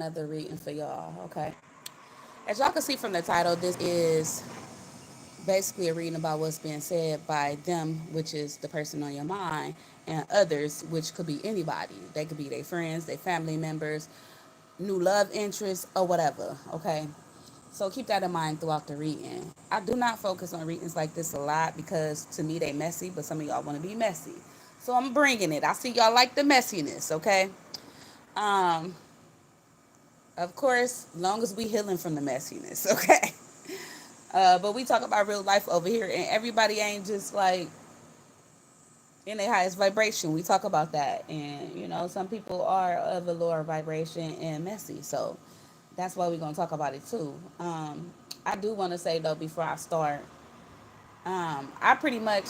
another reading for y'all, okay? As y'all can see from the title, this is basically a reading about what's being said by them, which is the person on your mind, and others, which could be anybody. They could be their friends, their family members, new love interests, or whatever, okay? So keep that in mind throughout the reading. I do not focus on readings like this a lot because to me they messy, but some of y'all want to be messy. So I'm bringing it. I see y'all like the messiness, okay? Um, of course, long as we healing from the messiness, okay? But we talk about real life over here, and everybody ain't just like in their highest vibration. We talk about that, and some people are of a lower vibration and messy. So that's why we're gonna talk about it too. I do want to say though before I start, I pretty much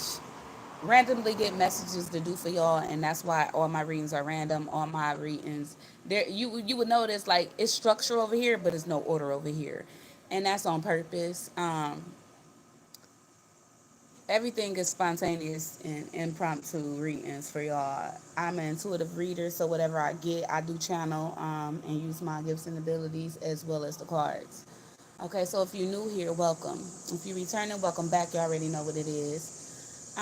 randomly get messages to do for y'all, and that's why all my readings are random. All my readings, there you would notice like it's structure over here, but it's no order over here, and that's on purpose. Everything is spontaneous and impromptu readings for y'all. I'm an intuitive reader, so whatever I get, I do channel and use my gifts and abilities as well as the cards. Okay, so if you're new here, welcome. If you're returning, welcome back. You already know what it is.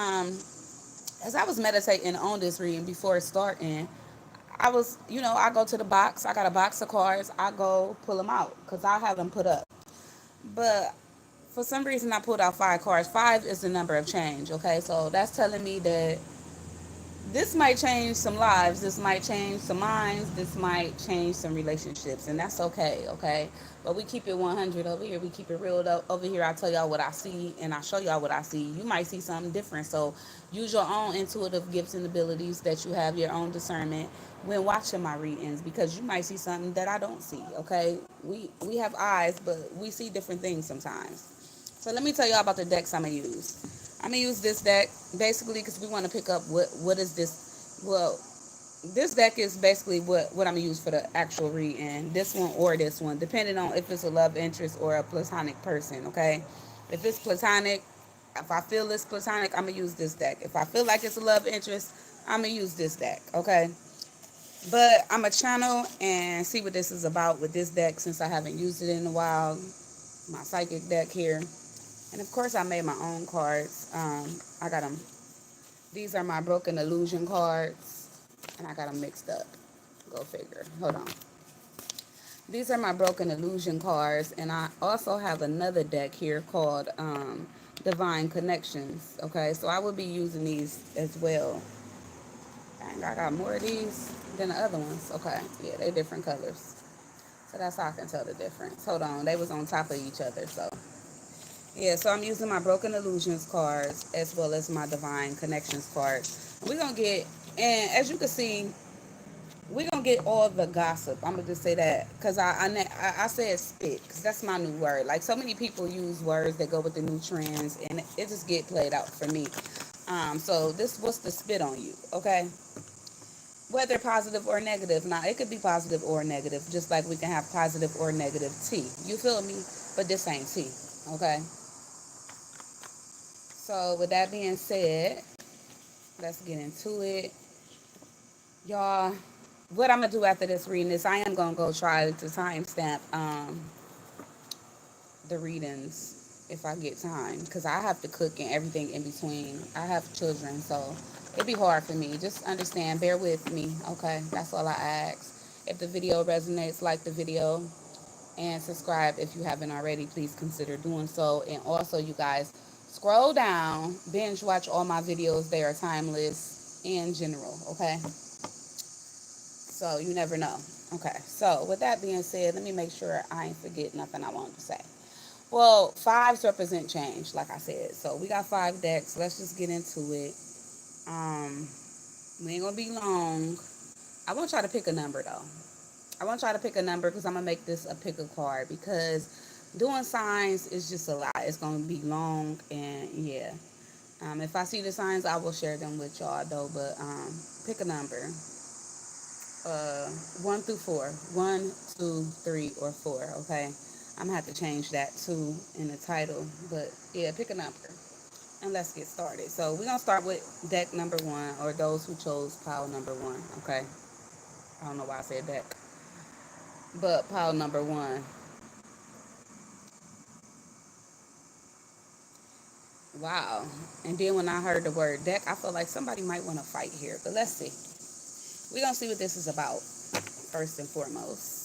As I was meditating on this reading before starting, I go to the box. I got a box of cards. I go pull them out because I have them put up. But for some reason, I pulled out 5 cards. 5 is the number of change. Okay, so that's telling me that this might change some lives. This might change some minds. This might change some relationships, and that's okay. Okay, but we keep it 100 over here. We keep it real over here. I tell y'all what I see, and I show y'all what I see. You might see something different, so use your own intuitive gifts and abilities that you have, your own discernment when watching my readings, because you might see something that I don't see. Okay, we have eyes, but we see different things sometimes. So let me tell y'all about the decks I'm gonna use. I'm gonna use this deck basically because we want to pick up what is this. Well, this deck is basically what I'm gonna use for the actual reading. This one or this one, depending on if it's a love interest or a platonic person. Okay, if it's platonic, if I feel it's platonic, I'm gonna use this deck. If I feel like it's a love interest, I'm gonna use this deck. Okay, but I'm a channel and see what this is about with this deck since I haven't used it in a while. My psychic deck here. And of course, I made my own cards. I got them. These are my broken illusion cards, and I got them mixed up. Go figure. Hold on. These are my broken illusion cards, and I also have another deck here called Divine Connections. Okay, so I will be using these as well. And I got more of these than the other ones. Okay, yeah, they different colors. So that's how I can tell the difference. Hold on, they was on top of each other, so. Yeah, so I'm using my Broken Illusions cards as well as my Divine Connections cards. We're going to get, and as you can see, we're going to get all the gossip. I'm going to just say that because I said spit because that's my new word. Like so many people use words that go with the new trends and it just get played out for me. So this was the spit on you, okay? Whether positive or negative. Now, it could be positive or negative, just like we can have positive or negative tea. You feel me? But this ain't tea, okay? So with that being said, let's get into it. Y'all, what I'm gonna do after this reading is I am gonna go try to timestamp the readings if I get time. Cause I have to cook and everything in between. I have children, so it'd be hard for me. Just understand, bear with me, okay? That's all I ask. If the video resonates, like the video and subscribe if you haven't already. Please consider doing so. And also, you guys, scroll down, binge watch all my videos. They are timeless in general, okay? So you never know. Okay, so with that being said, let me make sure I ain't forget nothing I wanted to say. Well, fives represent change, like I said. So we got 5 decks. Let's just get into it. Um, we ain't gonna be long. I want y'all to pick a number though. I want y'all to pick a number because I'm gonna make this a pick a card because doing signs is just a lot. It's gonna be long and yeah. If I see the signs, I will share them with y'all though. But pick a number. 1 through 4. 1, 2, 3, or 4. Okay. I'm gonna have to change that too in the title. But yeah, pick a number and let's get started. So we're gonna start with deck number 1 or those who chose pile number 1. Okay. I don't know why I said deck. But pile number one. Wow. And then when I heard the word deck, I felt like somebody might want to fight here. But let's see. We're going to see what this is about, first and foremost.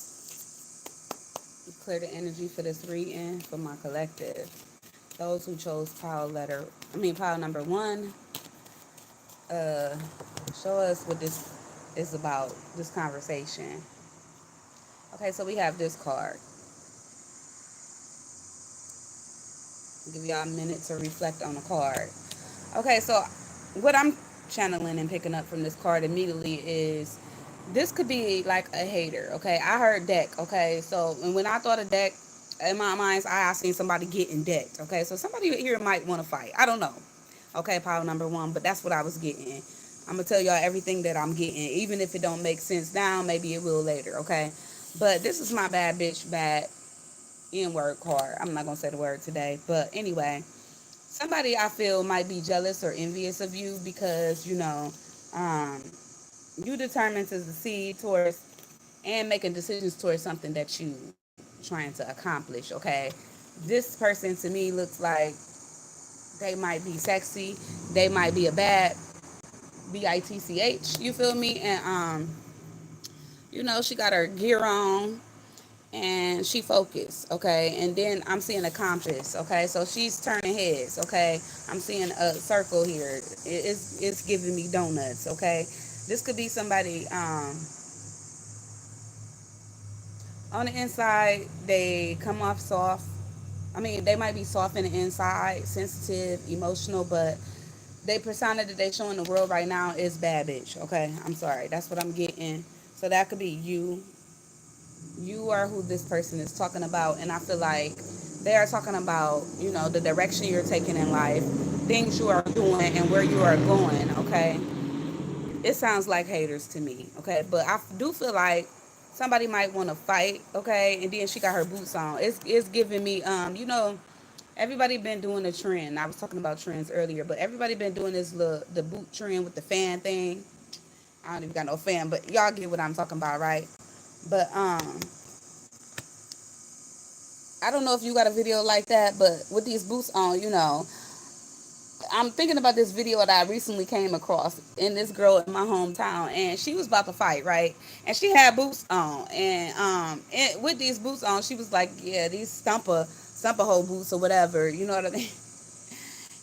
Clear the energy for this reading for my collective. Those who chose pile number one, uh, show us what this is about, this conversation. Okay, so we have this card. I'll give y'all a minute to reflect on the card. Okay, so what I'm channeling and picking up from this card immediately is this could be like a hater. Okay, I heard deck. Okay, so and when I thought of deck, in my mind's eye, I seen somebody getting decked. Okay, so somebody here might want to fight. I don't know. Okay, pile number one, but that's what I was getting. I'm gonna tell y'all everything that I'm getting, even if it don't make sense now. Maybe it will later. Okay, but this is my bad bitch, bad N-word card. I'm not gonna say the word today, but anyway, somebody I feel might be jealous or envious of you because um, you determined to succeed towards and making decisions towards something that you trying to accomplish. Okay, this person to me looks like they might be sexy, they might be a bad bitch. You feel me? And she got her gear on and she focused, okay? And then I'm seeing a compass, okay? So she's turning heads, okay? I'm seeing a circle here. It's giving me donuts, okay? This could be somebody on the inside, they come off soft. I mean, they might be soft in the inside, sensitive, emotional, but they persona that they show in the world right now is bad bitch, okay? I'm sorry. That's what I'm getting. So that could be you. You are who this person is talking about, and I feel like they are talking about the direction you're taking in life, things you are doing and where you are going. Okay, it sounds like haters to me. Okay, but I do feel like somebody might want to fight. Okay, and then she got her boots on. It's giving me everybody been doing a trend. I was talking about trends earlier, but everybody been doing this the boot trend with the fan thing. I don't even got no fan, but y'all get what I'm talking about, right? But I don't know if you got a video like that, but with these boots on, I'm thinking about this video that I recently came across in this girl in my hometown, and she was about to fight, right? And she had boots on, and with these boots on, she was like, "Yeah, these stumper hole boots or whatever." You know what I mean?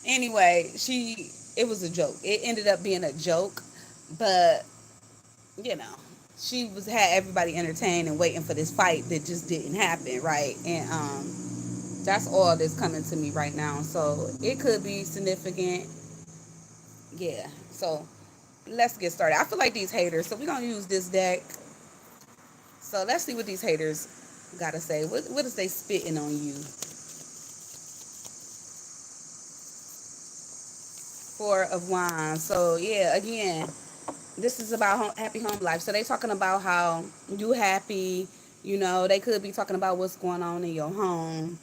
Anyway, it was a joke. It ended up being a joke, but you know, she was had everybody entertained and waiting for this fight that just didn't happen, right? And that's all that's coming to me right now. So it could be significant. Yeah. So let's get started. I feel like these haters. So we're gonna use this deck. So let's see what these haters gotta say. What is they spitting on you? Four of Wands. So yeah, again, this is about happy home life. So they talking about how you happy. They could be talking about what's going on in your home.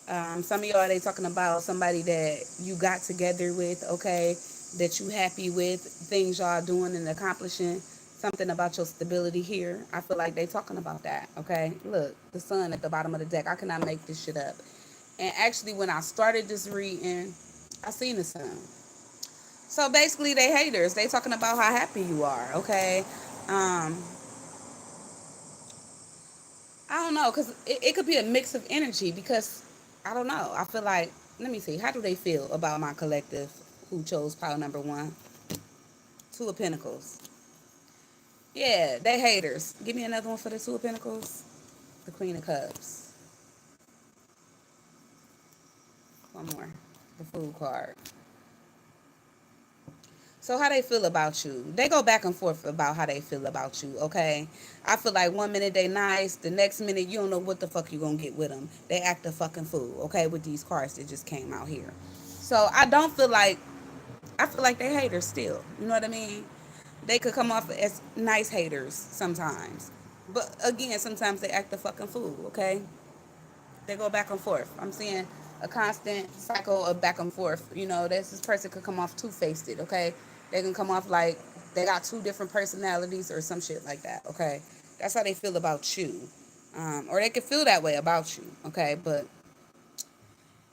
Some of y'all, they talking about somebody that you got together with, okay, that you happy with, things y'all doing and accomplishing, something about your stability here. I feel like they talking about that, okay? Look, the sun at the bottom of the deck. I cannot make this shit up. And actually, when I started this reading, I seen the sun. So basically, they haters. They talking about how happy you are, okay? Um, I don't know, because it could be a mix of energy because I don't know. I feel like, let me see, how do they feel about my collective who chose pile number one? Two of Pentacles. Yeah, they haters. Give me another one for the Two of Pentacles. The Queen of Cups. One more. The Fool card. So how they feel about you? They go back and forth about how they feel about you, okay? I feel like one minute they nice, the next minute you don't know what the fuck you gonna get with them. They act a fucking fool, okay, with these cards that just came out here. So I feel like they haters still. You know what I mean? They could come off as nice haters sometimes. But again, sometimes they act a fucking fool, okay? They go back and forth. I'm seeing a constant cycle of back and forth. This person could come off two-faced, okay? They can come off like they got two different personalities or some shit like that, okay? That's how they feel about you. Or they could feel that way about you, okay? But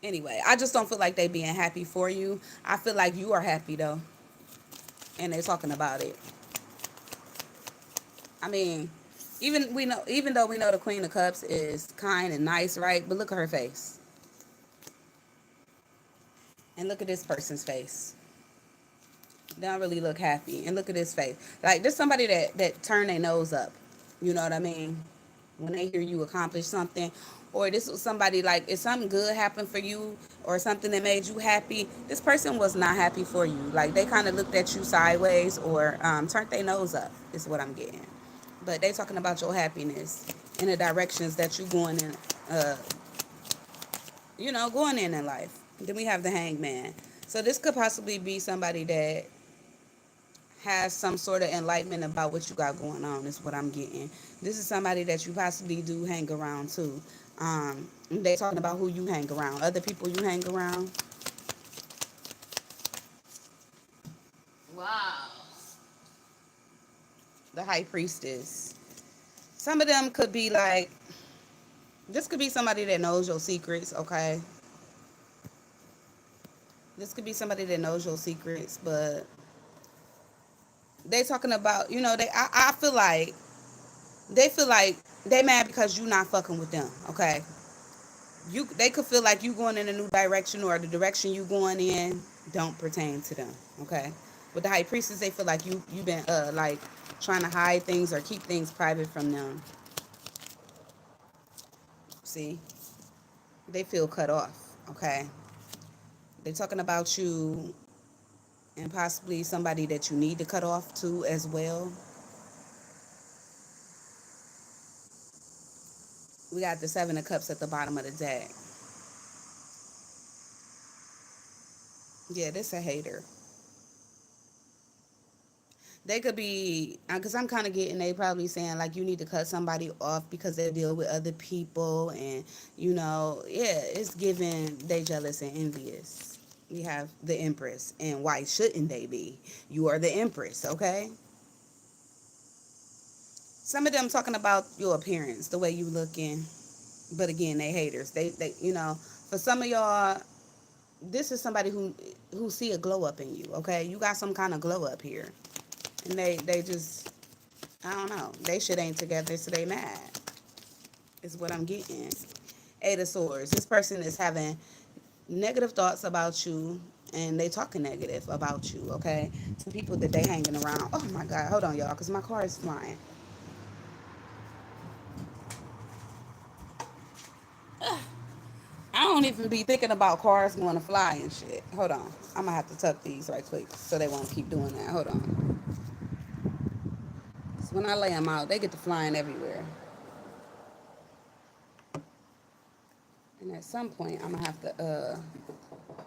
anyway, I just don't feel like they being happy for you. I feel like you are happy though, and they're talking about it. I mean, even though we know the Queen of Cups is kind and nice, right? But look at her face, and look at this person's face. They don't really look happy, and look at this face. Like there's somebody that turn their nose up. You know what I mean? When they hear you accomplish something, or this was somebody like if something good happened for you or something that made you happy, this person was not happy for you. Like they kind of looked at you sideways or turned their nose up. Is what I'm getting. But they talking about your happiness in the directions that you going in, uh, going in life. Then we have the Hangman. So this could possibly be somebody that has some sort of enlightenment about what you got going on is what I'm getting. This is somebody that you possibly do hang around too. They talking about who you hang around, other people you hang around. Wow. The High Priestess. Some of them could be like, this could be somebody that knows your secrets, okay? This could be somebody that knows your secrets, but they talking about, I feel like they mad because you not fucking with them, okay? They could feel like you going in a new direction or the direction you going in don't pertain to them, okay? With the High Priestess, they feel like you've been like trying to hide things or keep things private from them. See, they feel cut off, okay? They talking about you and possibly somebody that you need to cut off to as well. We got the Seven of Cups at the bottom of the deck. Yeah, this a hater. They could be, because I'm kind of getting, they probably saying like you need to cut somebody off because they deal with other people, and yeah, it's giving they jealous and envious. We have the Empress, and why shouldn't they be? You are the Empress, okay? Some of them talking about your appearance, the way you looking, but again, they haters. They for some of y'all, this is somebody who see a glow up in you, okay? You got some kind of glow up here, and they just, I don't know. They shit ain't together, so they mad. Is what I'm getting. Eight of Swords. This person is having negative thoughts about you, and they talking negative about you. Okay, to people that they hanging around. Oh my God, hold on, y'all, cause my car is flying. I don't even be thinking about cars going to fly and shit. Hold on, I'm gonna have to tuck these right quick so they won't keep doing that. Hold on. So when I lay them out, they get to flying everywhere. And at some point, I'm gonna have to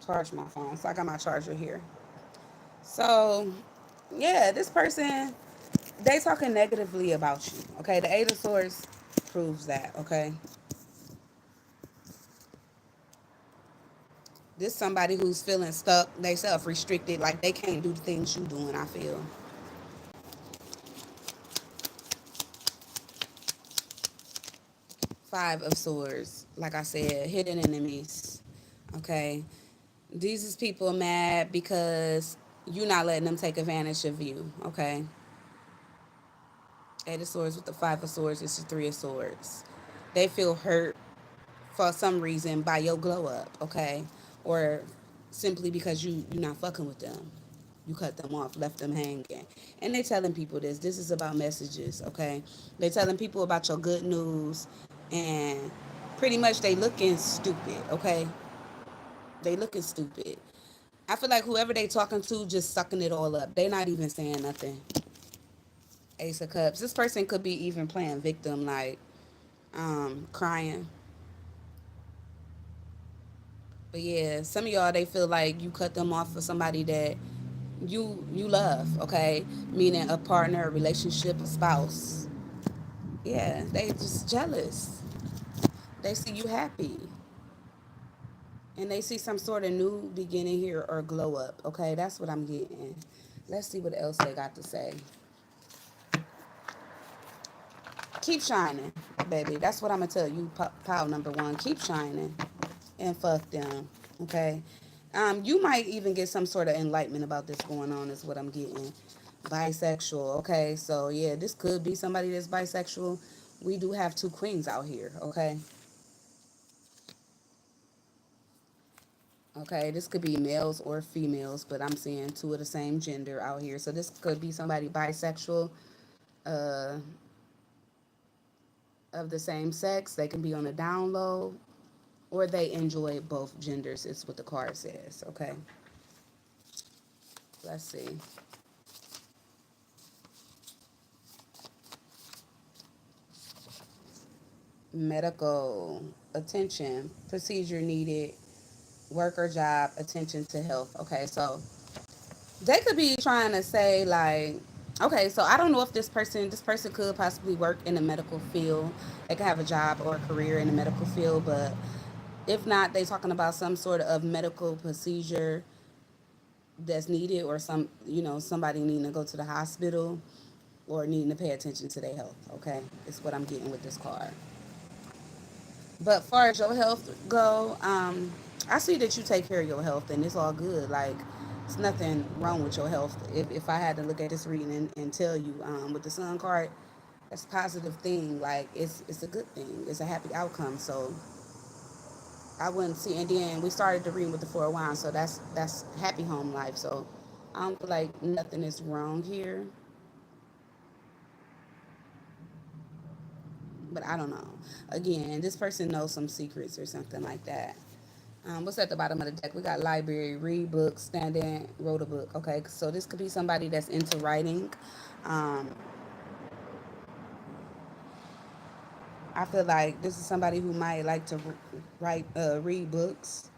charge my phone. So I got my charger here. So yeah, this person, they talking negatively about you. Okay, the Eight of Swords proves that. Okay, this somebody who's feeling stuck, they self restricted, like they can't do the things you doing. I feel Five of Swords. Like I said, hidden enemies. Okay, these is people mad because you not letting them take advantage of you. Okay, Eight of Swords with the Five of Swords. It's the Three of Swords. They feel hurt for some reason by your glow up, okay? Or simply because you not fucking with them. You cut them off, left them hanging. And they telling people this. This is about messages, okay? They telling people about your good news, and pretty much they looking stupid, okay? They looking stupid. I feel like whoever they talking to just sucking it all up. They not even saying nothing. Ace of Cups. This person could be even playing victim, like crying. But yeah, some of y'all, they feel like you cut them off for somebody that you love, okay? Meaning a partner, a relationship, a spouse. Yeah, they just jealous. They see you happy. And they see some sort of new beginning here or glow up, okay? That's what I'm getting. Let's see what else they got to say. Keep shining, baby. That's what I'm gonna tell you, pile number one. Keep shining, and fuck them. Okay. You might even get some sort of enlightenment about this going on. Is what I'm getting. Bisexual. Okay. So yeah, this could be somebody that's bisexual. We do have two queens out here. Okay. Okay, this could be males or females, but I'm seeing two of the same gender out here. So this could be somebody bisexual, uh, of the same sex. They can be on a down low, or they enjoy both genders. Is what the card says. Okay, let's see. Medical attention, procedure needed, work or job, attention to health. Okay, so they could be trying to say like, okay, so I don't know if this person could possibly work in the medical field. They could have a job or a career in the medical field, but if not, they talking about some sort of medical procedure that's needed, or somebody needing to go to the hospital, or needing to pay attention to their health. Okay, is what I'm getting with this card. But far as your health go, I see that you take care of your health, and it's all good. Like, it's nothing wrong with your health. If I had to look at this reading and tell you, with the sun card, that's a positive thing. Like, it's a good thing. It's a happy outcome. So I wouldn't see. And then we started the reading with the Four of Wands, so that's happy home life. So I don't feel like nothing is wrong here. But I don't know. Again, this person knows some secrets or something like that. What's at the bottom of the deck? We got library, read books, stand in, wrote a book. Okay, so this could be somebody that's into writing. Um, I feel like this is somebody who might like to read books.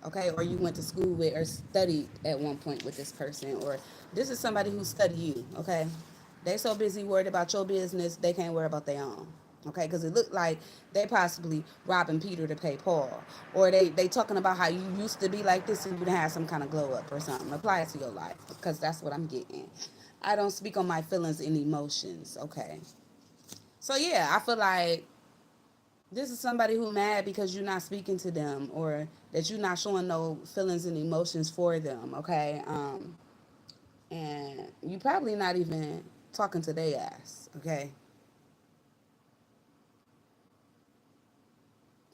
Okay, or you went to school with or studied at one point with this person, or this is somebody who studied you. Okay, they so busy worried about your business they can't worry about their own. Okay, because it looked like they possibly robbing Peter to pay Paul, or they talking about how you used to be like this and you had some kind of glow up or something. Apply it to your life, because that's what I'm getting. I don't speak on my feelings and emotions. Okay, so yeah, I feel like this is somebody who mad because you're not speaking to them, or that you're not showing no feelings and emotions for them. Okay, and you probably not even talking to their ass. Okay,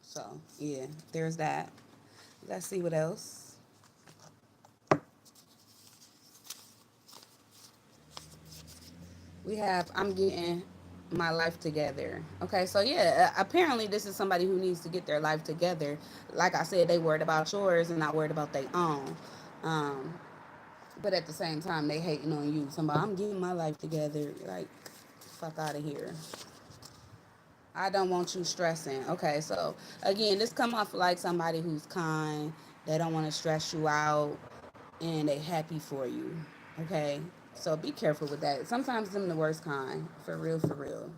so yeah, there's that. Let's see what else we have. I'm getting my life together. Okay, so yeah, apparently this is somebody who needs to get their life together. Like I said, they worried about yours and not worried about their own. Um, but at the same time, they hating on you. Somebody, I'm getting my life together. Like, fuck out of here. I don't want you stressing. Okay, so again, this come off like somebody who's kind. They don't want to stress you out, and they happy for you. Okay, so be careful with that. Sometimes them the worst kind. For real, for real.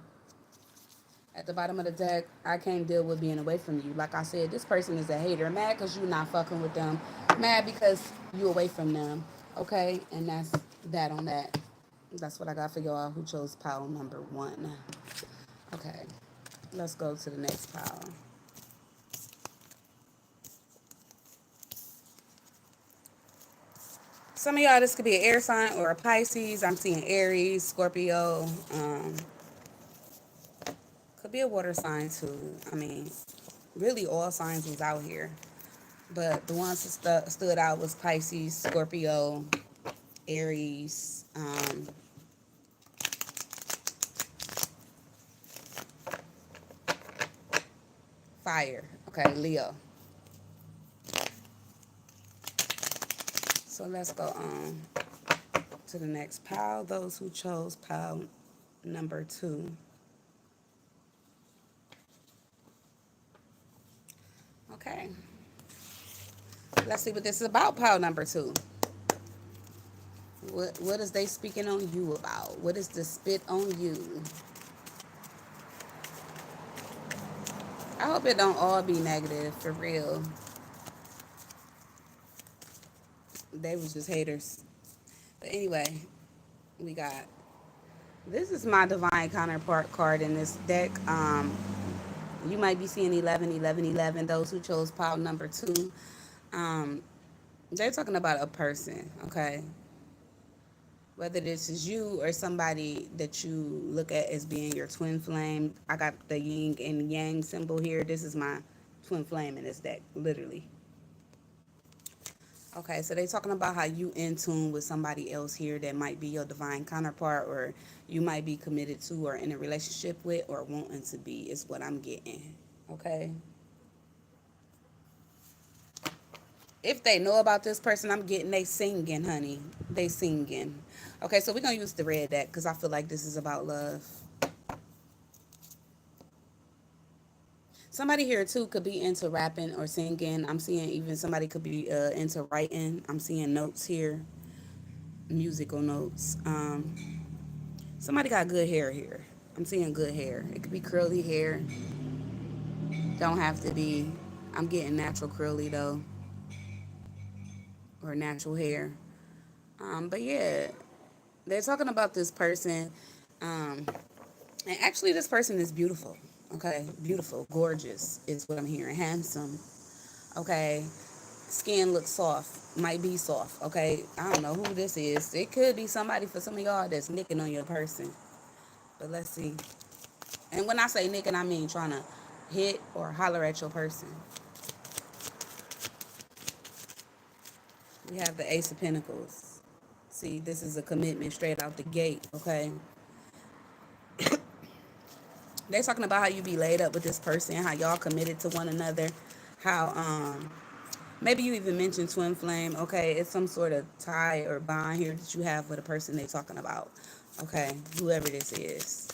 At the bottom of the deck, I can't deal with being away from you. Like I said, this person is a hater. Mad because you not fucking with them. Mad because you away from them. Okay, and that's that on that. That's what I got for y'all who chose pile number one. Okay, let's go to the next pile. Some of y'all, this could be an air sign or a Pisces. I'm seeing Aries, Scorpio. Could be a water sign too. I mean, really all signs was out here. But the ones that stood out was Pisces, Scorpio, Aries, fire. Okay, Leo. So let's go on to the next pile. Those who chose pile number two. Okay. Let's see what this is about, pile number two. What is they speaking on you about? What is the spit on you? I hope it don't all be negative, for real. They was just haters. But anyway, we got This is my divine counterpart card in this deck. You might be seeing 11, 11, 11. Those who chose pile number 2. Um, they're talking about a person, okay? Whether this is you or somebody that you look at as being your twin flame. I got the yin and yang symbol here. This is my twin flame in this deck, literally. Okay, so they're talking about how you in tune with somebody else here that might be your divine counterpart, or you might be committed to or in a relationship with or wanting to be, is what I'm getting. Okay. If they know about this person, I'm getting they singing, honey. They singing. Okay, so we're going to use the red deck because I feel like this is about love. Somebody here too could be into rapping or singing. I'm seeing even somebody could be into writing. I'm seeing notes here, musical notes. Somebody got good hair here. I'm seeing good hair. It could be curly hair. Don't have to be. I'm getting natural curly though, or natural hair. But yeah, they're talking about this person. Um, and actually, this person is beautiful. Okay, beautiful, gorgeous is what I'm hearing. Handsome. Okay, skin looks soft. Might be soft. Okay, I don't know who this is. It could be somebody for some of y'all that's nicking on your person. But let's see. And when I say nicking, I mean trying to hit or holler at your person. We have the Ace of Pentacles. See, this is a commitment straight out the gate, okay? They're talking about how you be laid up with this person, how y'all committed to one another, how maybe you even mentioned twin flame, okay? It's some sort of tie or bond here that you have with a person they're talking about, okay? Whoever this is.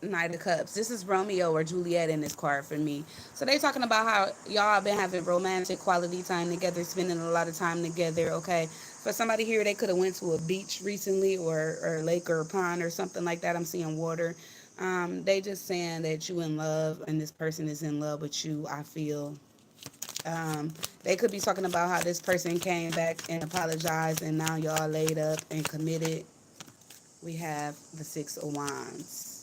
Knight of Cups. This is Romeo or Juliet in this card for me. So they talking about how y'all been having romantic quality time together, spending a lot of time together, okay? For somebody here, they could have went to a beach recently or lake or a pond or something like that. I'm seeing water. They just saying that you in love and this person is in love with you, I feel. They could be talking about how this person came back and apologized and now y'all laid up and committed. We have the Six of Wands.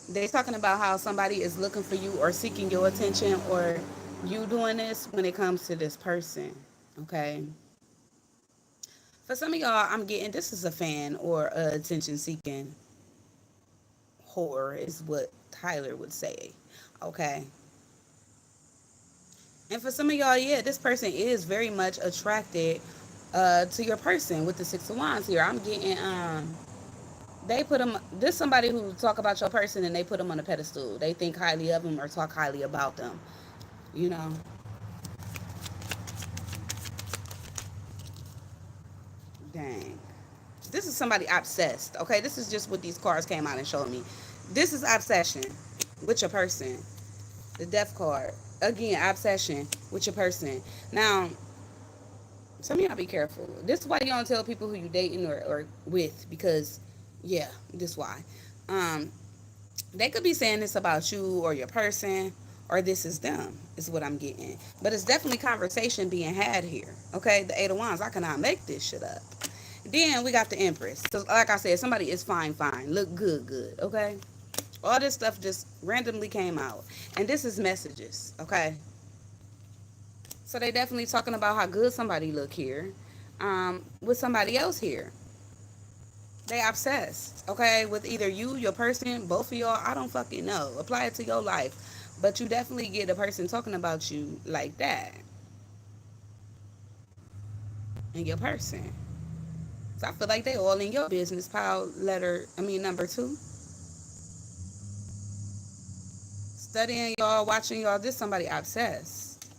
They're talking about how somebody is looking for you or seeking your attention or you doing this when it comes to this person. Okay. For some of y'all, I'm getting this is a fan or a attention seeking whore, is what Tyler would say. Okay. And for some of y'all, yeah, this person is very much attracted to your person with the Six of Wands here. I'm getting they put them, this somebody who talk about your person and they put them on a pedestal. They think highly of them or talk highly about them, you know. Dang. This is somebody obsessed, okay? This is just what these cards came out and showed me. This is obsession with your person. The death card. Again, obsession with your person. Now, some of y'all be careful. This is why you don't tell people who you dating or with, because yeah, this is why. Um, they could be saying this about you or your person, or this is them, is what I'm getting. But it's definitely conversation being had here. Okay, the Eight of Wands, I cannot make this shit up. Then we got the Empress. So like I said, somebody is fine, fine. Look good, good. Okay. All this stuff just randomly came out. And this is messages. Okay. So they definitely talking about how good somebody look here. With somebody else here. They obsessed, okay, with either you, your person, both of y'all. I don't fucking know. Apply it to your life. But you definitely get a person talking about you like that. And your person. So I feel like they all in your business pile number 2. Studying y'all, watching y'all. This somebody obsessed.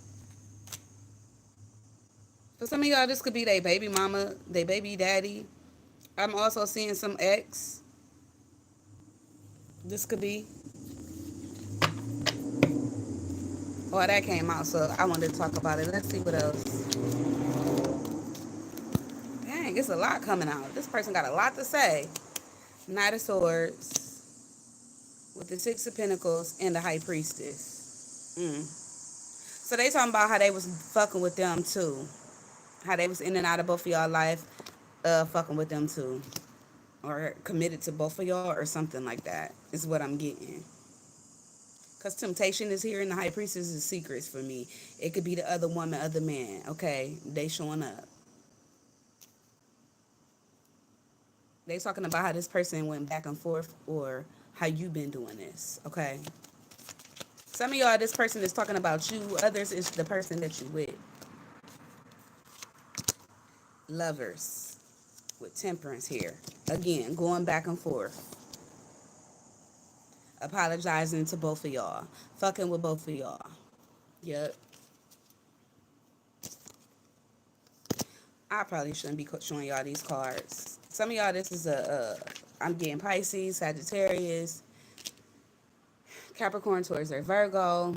For some of y'all, this could be their baby mama, their baby daddy. I'm also seeing some ex. This could be. Oh, that came out, so I wanted to talk about it. Let's see what else. Dang, it's a lot coming out. This person got a lot to say. Knight of Swords with the Six of Pentacles and the High Priestess. So they talking about how they was fucking with them too. How they was in and out of both of y'all life, fucking with them too. Or committed to both of y'all or something like that is what I'm getting. Because temptation is here and the high priestess is secrets for me. It could be the other woman, other man. Okay, they showing up. They talking about how this person went back and forth or how you been doing this. Okay. Some of y'all, this person is talking about you. Others is the person that you with. Lovers with temperance here. Again, going back and forth. Apologizing to both of y'all. Fucking with both of y'all. Yep. I probably shouldn't be showing y'all these cards. Some of y'all, this is I'm getting Pisces, Sagittarius, Capricorn, Taurus, or Virgo,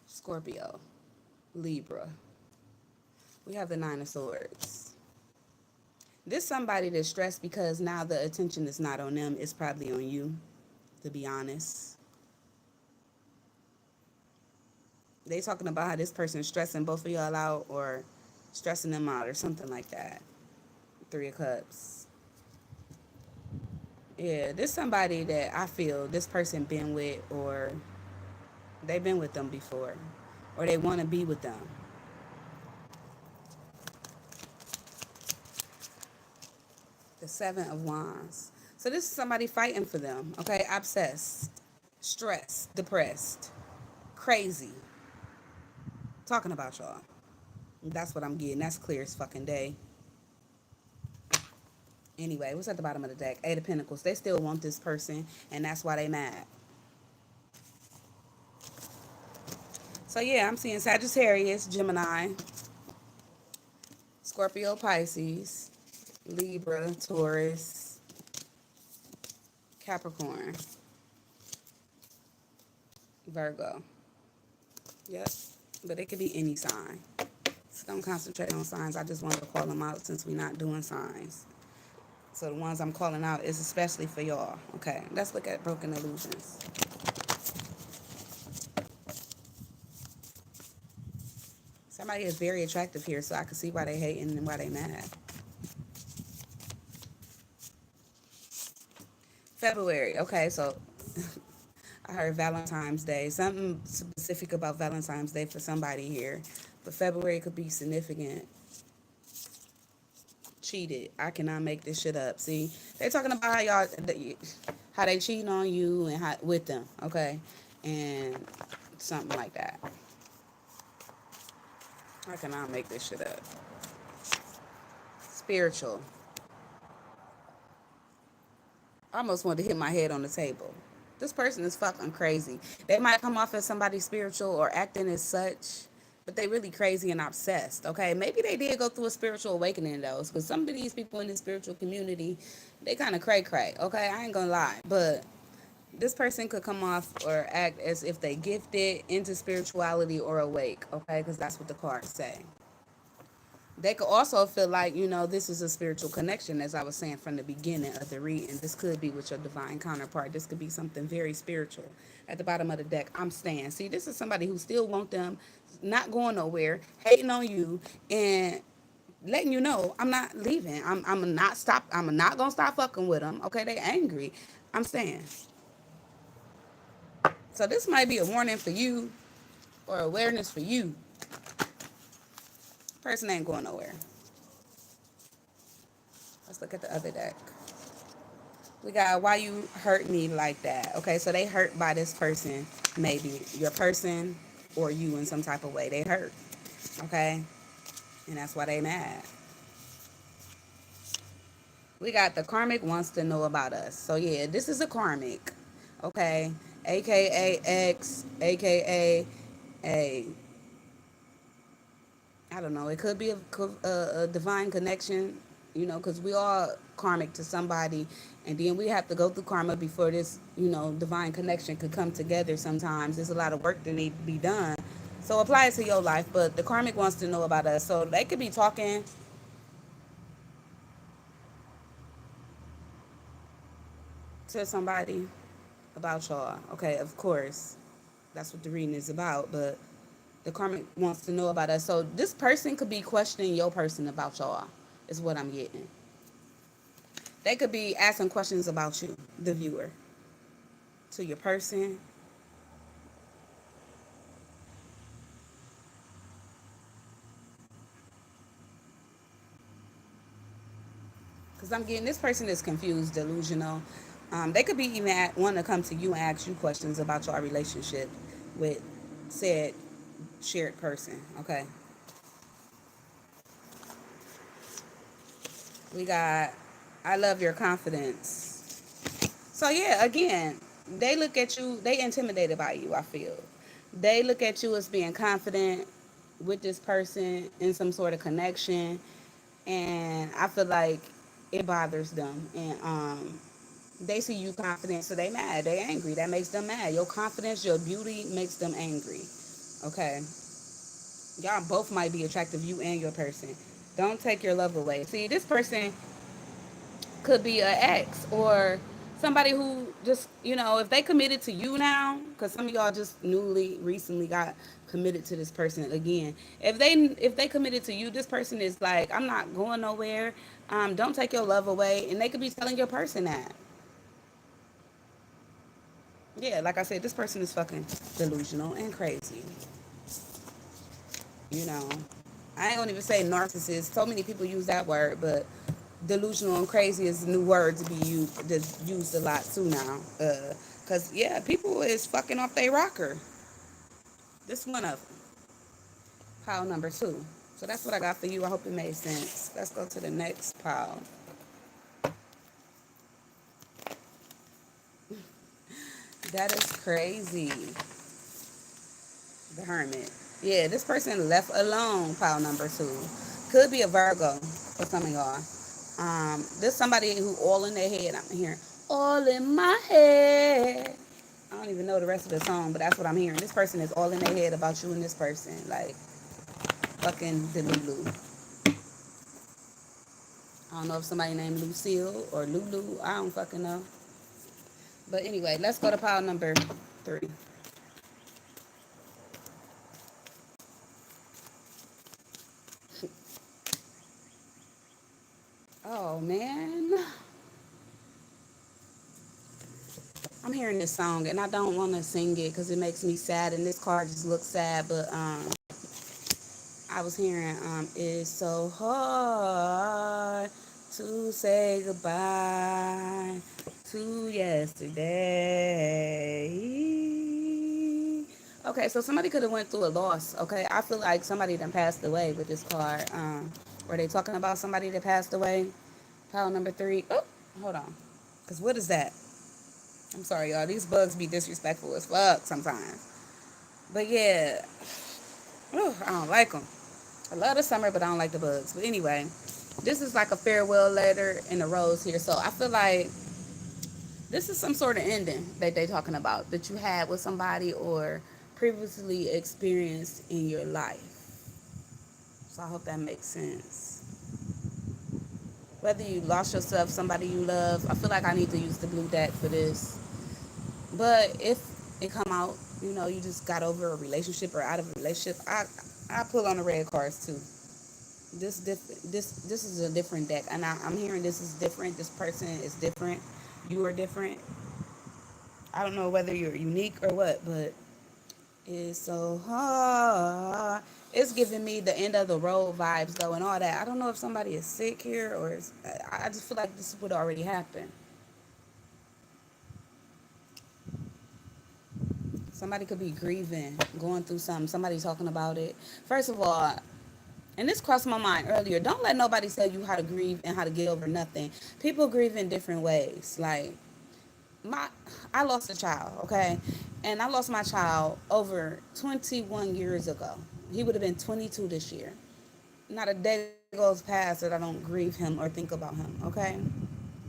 Scorpio, Libra. We have the Nine of Swords. This somebody that's stressed because now the attention is not on them. It's probably on you, to be honest. They talking about how this person is stressing both of y'all out or stressing them out or something like that. Three of Cups. Yeah, this somebody that I feel this person been with or they've been with them before or they want to be with them. The Seven of Wands. So this is somebody fighting for them, okay? Obsessed, stressed, depressed, crazy. Talking about y'all. That's what I'm getting. That's clear as fucking day. Anyway, what's at the bottom of the deck? Eight of Pentacles. They still want this person, and that's why they mad. So yeah, I'm seeing Sagittarius, Gemini, Scorpio, Pisces, Libra, Taurus, Capricorn, Virgo. Yep. But it could be any sign. So don't concentrate on signs. I just wanted to call them out since we're not doing signs. So the ones I'm calling out is especially for y'all. Okay, let's look at broken illusions. Somebody is very attractive here, so I can see why they hating and why they mad. February. Okay, so I heard Valentine's Day. Something specific about Valentine's Day for somebody here. But February could be significant. Cheated. I cannot make this shit up. See, they talking about how y'all, how they cheating on you and how with them. Okay, and something like that. I cannot make this shit up. Spiritual. I almost wanted to hit my head on the table. This person is fucking crazy. They might come off as somebody spiritual or acting as such, but they really crazy and obsessed. Okay, maybe they did go through a spiritual awakening though, because some of these people in the spiritual community, they kind of cray cray. Okay, I ain't gonna lie, but this person could come off or act as if they gifted into spirituality or awake. Okay, because that's what the cards say. They could also feel like, this is a spiritual connection, as I was saying from the beginning of the reading. This could be with your divine counterpart. This could be something very spiritual. At the bottom of the deck, I'm staying. See, this is somebody who still want them, not going nowhere, hating on you, and letting you know, I'm not leaving. I'm not gonna stop fucking with them. Okay, they angry. I'm staying. So this might be a warning for you or awareness for you. Person ain't going nowhere. Let's look at the other deck. We got why you hurt me like that. Okay, so they hurt by this person, maybe your person or you in some type of way. They hurt. Okay, and that's why they mad. We got the karmic wants to know about us. So yeah, this is a karmic. Okay, aka X, aka a I don't know. It could be a divine connection, because we all karmic to somebody, and then we have to go through karma before this, divine connection could come together. Sometimes there's a lot of work that need to be done. So apply it to your life, but the karmic wants to know about us. So they could be talking to somebody about y'all. Okay, of course. That's what the reading is about. But the karmic wants to know about us. So this person could be questioning your person about y'all, is what I'm getting. They could be asking questions about you, the viewer, to your person. Because I'm getting this person is confused, delusional. They could be even want to come to you and ask you questions about your relationship with said shared person. Okay. We got, I love your confidence. So yeah, again, they look at you, they intimidated by you, I feel. They look at you as being confident with this person in some sort of connection. And I feel like it bothers them. And they see you confident, so they mad. They angry. That makes them mad. Your confidence, your beauty makes them angry. Okay. Y'all both might be attractive, you and your person. Don't take your love away. See, this person could be an ex or somebody who just, if they committed to you now, because some of y'all just newly recently got committed to this person again. If they committed to you, this person is like, I'm not going nowhere. Don't take your love away. And they could be telling your person that. Yeah, like I said, this person is fucking delusional and crazy. You know, I ain't gonna even say narcissist. So many people use that word, but delusional and crazy is a new word to be used a lot too now. Cause yeah, people is fucking off their rocker. This one of them. Pile number 2. So that's what I got for you. I hope it made sense. Let's go to the next pile. That is crazy. The Hermit. Yeah, this person left alone. Pile number 2. Could be a Virgo for some of y'all. There's somebody who all in their head. I'm hearing all in my head. I don't even know the rest of the song, but that's what I'm hearing. This person is all in their head about you and this person. Like, fucking Delulu. I don't know if somebody named Lucille or Lulu. I don't fucking know. But anyway, let's go to pile number 3. Oh, man. I'm hearing this song and I don't want to sing it because it makes me sad and this card just looks sad. But I was hearing it's so hard to say goodbye to yesterday. Okay, so somebody could have went through a loss. Okay, I feel like somebody that passed away with this card. Were they talking about somebody that passed away? Pile number 3. Oh, hold on. Because what is that? I'm sorry, y'all. These bugs be disrespectful as fuck sometimes. But yeah, I don't like them. I love the summer, but I don't like the bugs. But anyway, this is like a farewell letter in the rose here. So I feel like this is some sort of ending that they talking about that you had with somebody or previously experienced in your life. So I hope that makes sense. Whether you lost yourself, somebody you love, I feel like I need to use the blue deck for this. But if it come out, you just got over a relationship or out of a relationship, I pull on the red cards too. This is a different deck, and I'm hearing this is different. This person is different. You are different. I don't know whether you're unique or what, but it's so hard. It's giving me the end of the road vibes though, and all that. I don't know if somebody is sick here or I just feel like this would already happen. Somebody could be grieving, going through something. Somebody talking about it. First of all, and this crossed my mind earlier. Don't let nobody tell you how to grieve and how to get over nothing. People grieve in different ways. Like my, I lost a child, okay, and I lost my child over 21 years ago. He would have been 22 this year. Not a day goes past that I don't grieve him or think about him. Okay,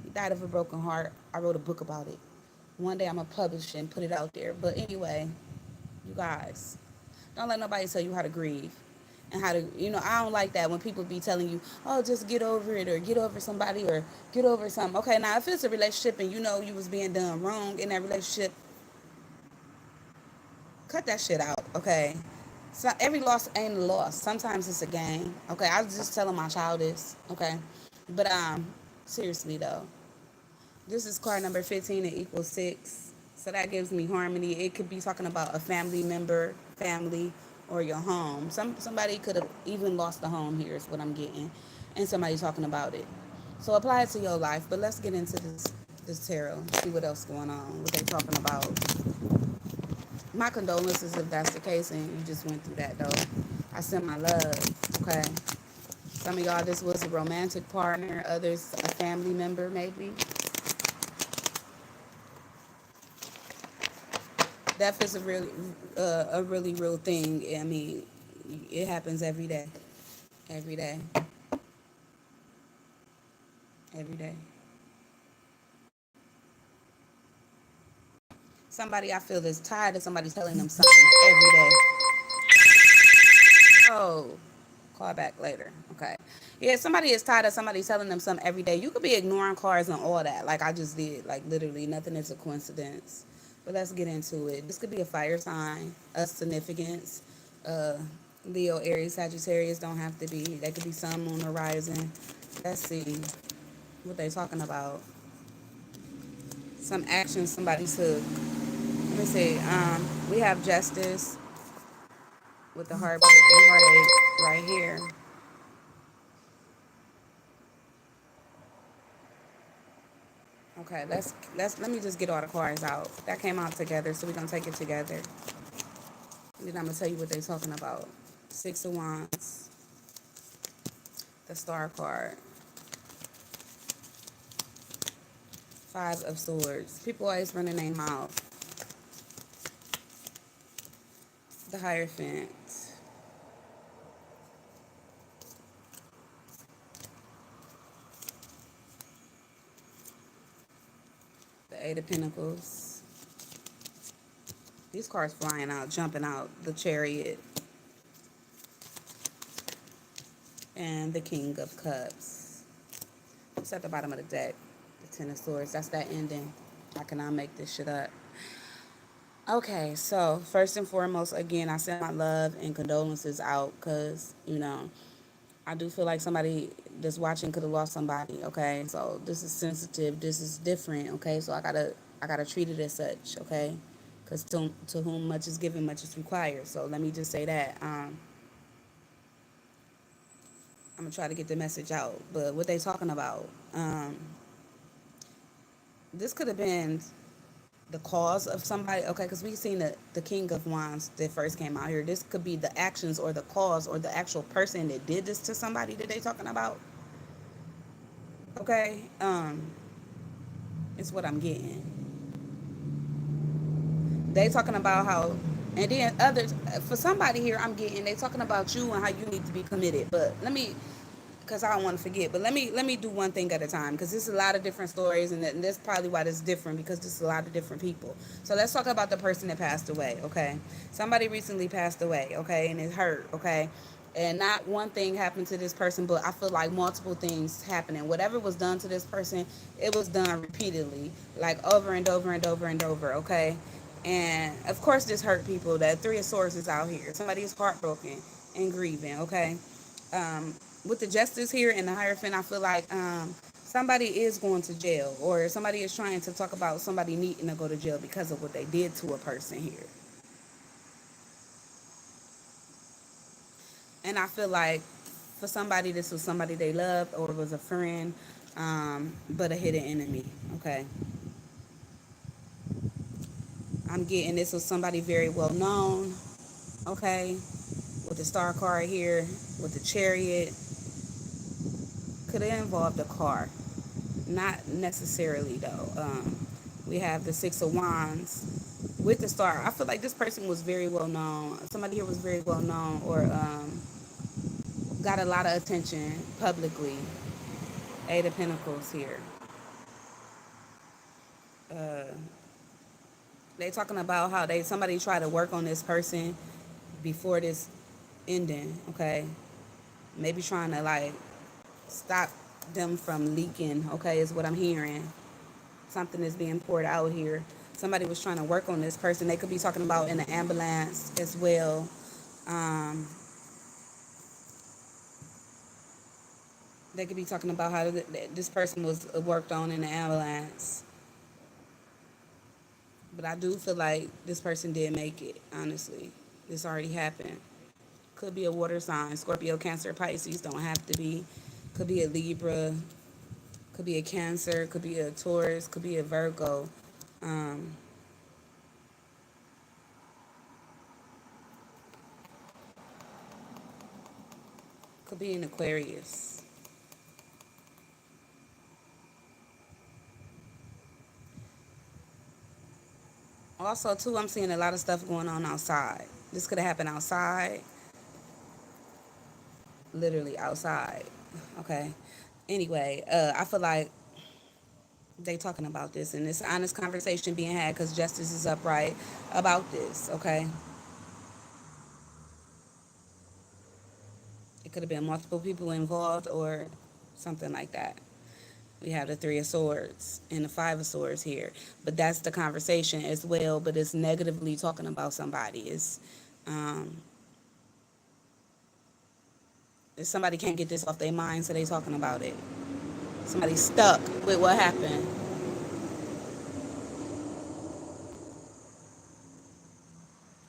he died of a broken heart. I wrote a book about it. One day I'm gonna publish it and put it out there. But anyway, you guys, don't let nobody tell you how to grieve and how to, I don't like that when people be telling you, oh, just get over it or get over somebody or get over something. Okay, now if it's a relationship and you know you was being done wrong in that relationship, cut that shit out, okay? So every loss ain't a loss. Sometimes it's a gain. Okay, I was just telling my child this, okay? But seriously though, this is card number 15, it equals 6. So that gives me harmony. It could be talking about a family member, family, or your home. Somebody could have even lost the home here is what I'm getting. And somebody talking about it. So apply it to your life. But let's get into this tarot. See what else going on. What they talking about. My condolences if that's the case and you just went through that though. I send my love. Okay. Some of y'all this was a romantic partner, others a family member maybe. Death is a really real thing. I mean, it happens every day, every day, every day. Somebody I feel is tired of somebody telling them something every day. Oh, call back later. Okay. Yeah, somebody is tired of somebody telling them something every day. You could be ignoring cars and all that, like I just did. Like literally, nothing is a coincidence. But let's get into it. This could be a fire sign, a significance. Uh, Leo, Aries, Sagittarius don't have to be. They could be sun, moon, or rising. Let's see what they talking about. Some action somebody took. Let me see. We have justice with the heartbreak and heartache right here. Okay, let me just get all the cards out. That came out together, so we're gonna take it together. And then I'm gonna tell you what they're talking about. Six of Wands, the Star card, Five of Swords. People always running their mouth. The Hierophant, the Eight of Pentacles. These cards flying out, jumping out. The Chariot and the King of Cups. It's at the bottom of the deck. The Ten of Swords. That's that ending. I cannot make this shit up. Okay, so first and foremost, again, I send my love and condolences out because, I do feel like somebody that's watching could have lost somebody, okay? So this is sensitive. This is different, okay? So I gotta treat it as such, okay? Because to whom much is given, much is required. So let me just say that. I'm gonna try to get the message out. But what they talking about? This could have been the cause of somebody, okay, because we've seen the King of Wands that first came out here. This could be the actions or the cause or the actual person that did this to somebody that they talking about, okay. It's what I'm getting. They talking about how, and then others, for somebody here I'm getting, they talking about you and how you need to be committed. But let me, because I don't want to forget, but let me do one thing at a time, because there's a lot of different stories, and that's probably why it's different, because there's a lot of different people. So let's talk about the person that passed away, okay? Somebody recently passed away, okay, and it hurt, okay? And not one thing happened to this person, but I feel like multiple things happening. Whatever was done to this person, it was done repeatedly, like over and over and over and over, okay? And of course this hurt people. That Three of Swords is out here. Somebody is heartbroken and grieving, okay? um, with the justice here and the Hierophant, I feel like somebody is going to jail, or somebody is trying to talk about somebody needing to go to jail because of what they did to a person here. And I feel like for somebody, this was somebody they loved or was a friend, but a hidden enemy. Okay, I'm getting this was somebody very well known. Okay, with the Star card here, with the Chariot, could have involved a car. Not necessarily though. We have the Six of Wands with the Star. I feel like this person was very well known. Somebody here was very well known, or got a lot of attention publicly. Eight of Pentacles here. Uh, they talking about how somebody tried to work on this person before this ending. Okay, maybe trying to like stop them from leaking. Okay, is what I'm hearing. Something is being poured out here. Somebody was trying to work on this person. They could be talking about in the ambulance as well. Um, they could be talking about how this person was worked on in the ambulance. But I do feel like this person did make it, honestly. This already happened. Could be a water sign. Scorpio, Cancer, Pisces don't have to be. Could be a Libra. Could be a Cancer. Could be a Taurus. Could be a Virgo. Um, could be an Aquarius. Also, too, I'm seeing a lot of stuff going on outside. This could have happened outside, literally outside. Okay. Anyway, I feel like they talking about this and it's honest conversation being had because justice is upright about this. Okay. It could have been multiple people involved or something like that. We have the Three of Swords and the Five of Swords here, but that's the conversation as well. But it's negatively talking about somebody. Um, somebody can't get this off their mind, so they talking about it. Somebody stuck with what happened.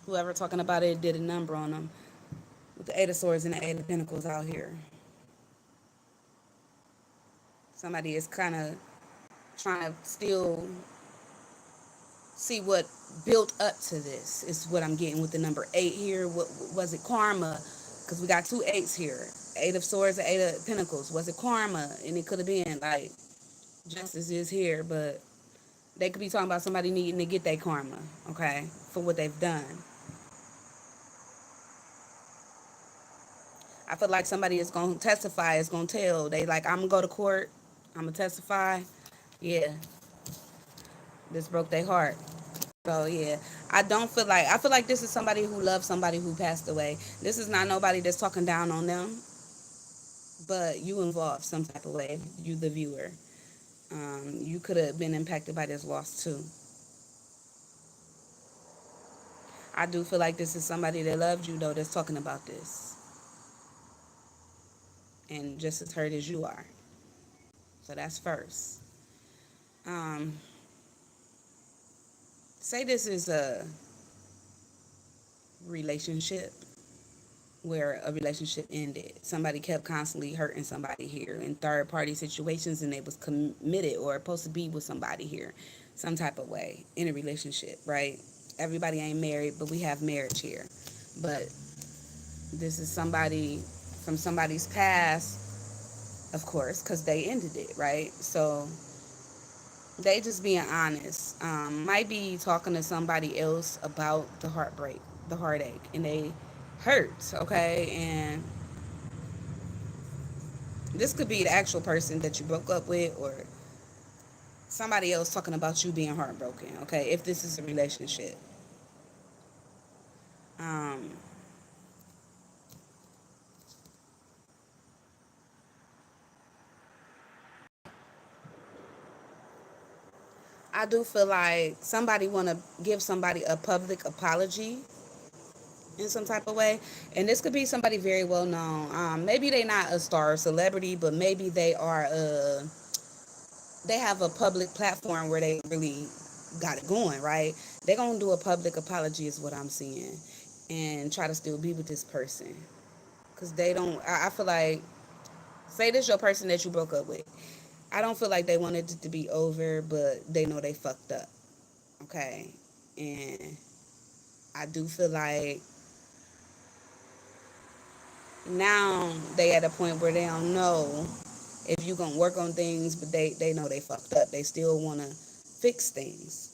Whoever talking about it did a number on them with the Eight of Swords and the Eight of Pentacles out here. Somebody is kind of trying to still see what built up to this is what I'm getting with the number 8 here. What was it? Karma, because we got two eights here. Eight of Swords and Eight of Pentacles. Was it karma? And it could have been like justice is here, but they could be talking about somebody needing to get their karma, okay, for what they've done. I feel like somebody is going to testify, is going to tell. They like, I'm going to go to court. I'm going to testify. Yeah, this broke their heart. So yeah, I feel like this is somebody who loves somebody who passed away. This is not nobody that's talking down on them, but you involved some type of way. You the viewer, you could have been impacted by this loss too. I do feel like this is somebody that loved you though that's talking about this, and just as hurt as you are. So that's first. Um, say this is a relationship where a relationship ended. Somebody kept constantly hurting somebody here in third party situations and they was committed or supposed to be with somebody here some type of way in a relationship, right? Everybody ain't married, but we have marriage here. But this is somebody from somebody's past, of course, because they ended it, right? So they just being honest. Might be talking to somebody else about the heartbreak, the heartache, and they hurt, okay? And this could be the actual person that you broke up with or somebody else talking about you being heartbroken, okay? If this is a relationship. Um, I do feel like somebody want to give somebody a public apology in some type of way. And this could be somebody very well known. Maybe they not a star or celebrity, but maybe they have a public platform where they really got it going, right? They're going to do a public apology is what I'm seeing and try to still be with this person. Because they don't, I feel like, say this your person that you broke up with. I don't feel like they wanted it to be over, but they know they fucked up. Okay. And I do feel like now they at a point where they don't know if you gonna work on things, but they know they fucked up. They still wanna fix things.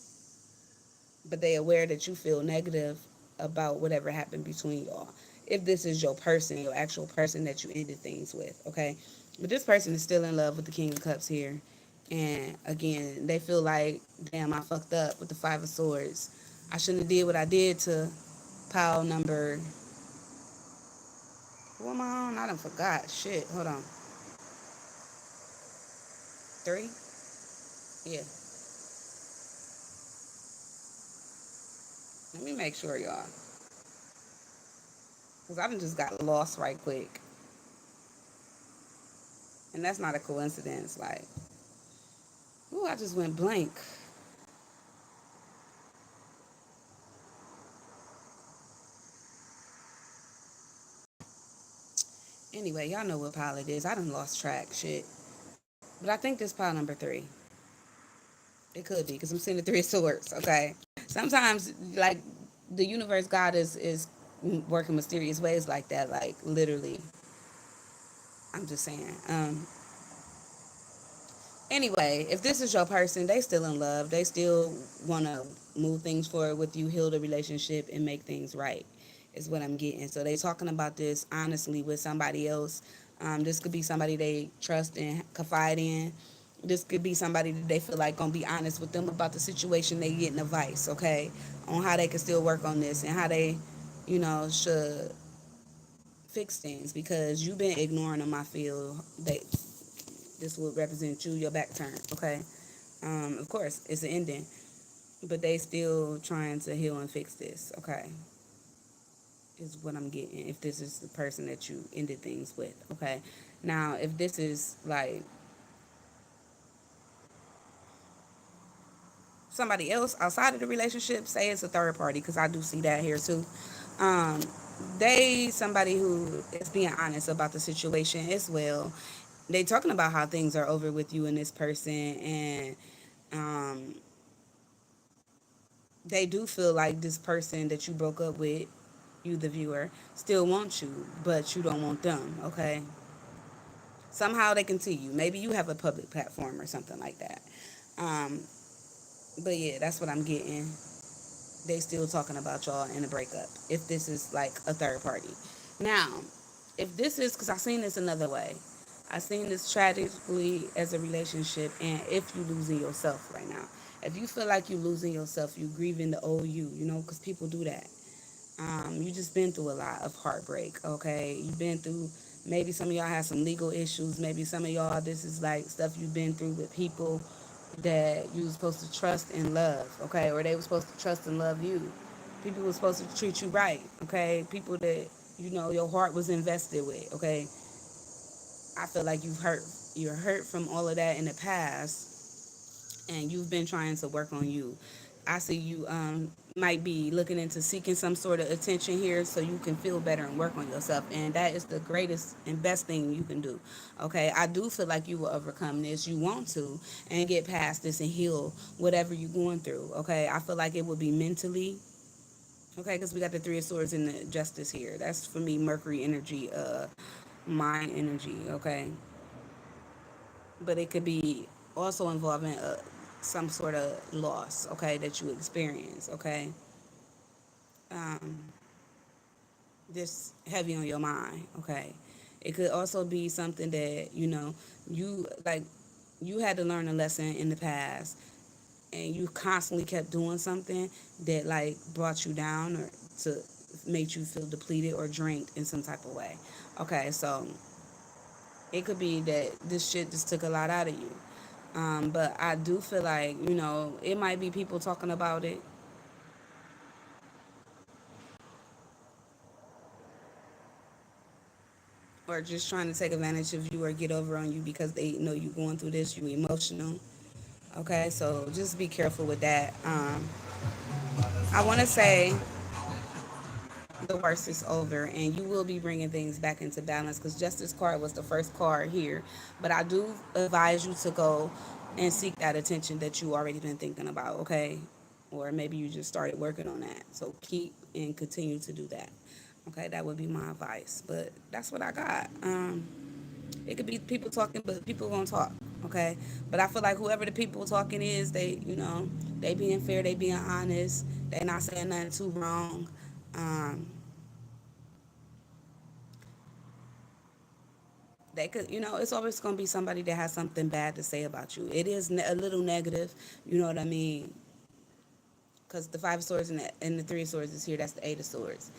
But they aware that you feel negative about whatever happened between y'all. If this is your person, your actual person that you ended things with, okay? But this person is still in love with the King of Cups here. And again, they feel like, damn, I fucked up with the Five of Swords. I shouldn't have did what I did to pile number, who am I on? I done forgot. Shit. Hold on. 3? Yeah. Let me make sure, y'all, because I done just got lost right quick, and that's not a coincidence. Like, ooh, I just went blank. Anyway, y'all know what pile it is. I done lost track, shit. But I think this pile number 3. It could be because I'm seeing the 3 of Swords. Okay. Sometimes, like, the universe, God is working mysterious ways like that. Like, literally, I'm just saying. Anyway, if this is your person, they still in love. They still want to move things forward with you, heal the relationship, and make things right. Is what I'm getting. So they talking about this honestly with somebody else. This could be somebody they trust and confide in. This could be somebody that they feel like gonna be honest with them about the situation. They getting advice, okay, on how they can still work on this and how they, should fix things because you've been ignoring them. I feel that this would represent you, your back turn, okay? Of course, it's an ending, but they still trying to heal and fix this, okay? Is what I'm getting. If this is the person that you ended things with, okay? Now, if this is like somebody else outside of the relationship, say it's a third party, because I do see that here too. Um, they somebody who is being honest about the situation as well. They talking about how things are over with you and this person, and um, they do feel like this person that you broke up with, you the viewer, still wants you, but you don't want them, okay? Somehow they can see you. Maybe you have a public platform or something like that. Um, but yeah, that's what I'm getting. They still talking about y'all in a breakup. If this is like a third party. Now, if this is, because I've seen this another way. I've seen this tragically as a relationship, and if you losing yourself right now. If you feel like you losing yourself, you grieving the old you, because people do that. You just been through a lot of heartbreak, okay? You've been through, maybe some of y'all have some legal issues. Maybe some of y'all, this is like stuff you've been through with people that you were supposed to trust and love, okay? Or they were supposed to trust and love you. People were supposed to treat you right, okay? People that, your heart was invested with, okay? I feel like you're hurt from all of that in the past, and you've been trying to work on you. I see you might be looking into seeking some sort of attention here so you can feel better and work on yourself. And that is the greatest and best thing you can do. Okay. I do feel like you will overcome this. You want to and get past this and heal whatever you're going through. Okay. I feel like it would be mentally. Okay. Because we got the 3 of Swords in the Justice here. That's for me, Mercury energy, mind energy. Okay. But it could be also involving some sort of loss, okay, that you experience, okay. Um, this heavy on your mind, okay. It could also be something that you like. You had to learn a lesson in the past, and you constantly kept doing something that like brought you down or to made you feel depleted or drained in some type of way. Okay, so it could be that this shit just took a lot out of you. But I do feel like, it might be people talking about it or just trying to take advantage of you or get over on you because they know you going through this, you emotional. Okay, so just be careful with that. I want to say the worst is over and you will be bringing things back into balance because Justice card was the first card here. But I do advise you to go and seek that attention that you already been thinking about, okay? Or maybe you just started working on that. So keep and continue to do that. Okay, that would be my advice. But that's what I got. It could be people talking, but people gonna talk. Okay, but I feel like whoever the people talking is, they being fair, they being honest, they not saying nothing too wrong. Um, they could, it's always gonna be somebody that has something bad to say about you. It is a little negative, you know what I mean? Because the 5 of Swords and the 3 of Swords is here. That's the 8 of Swords.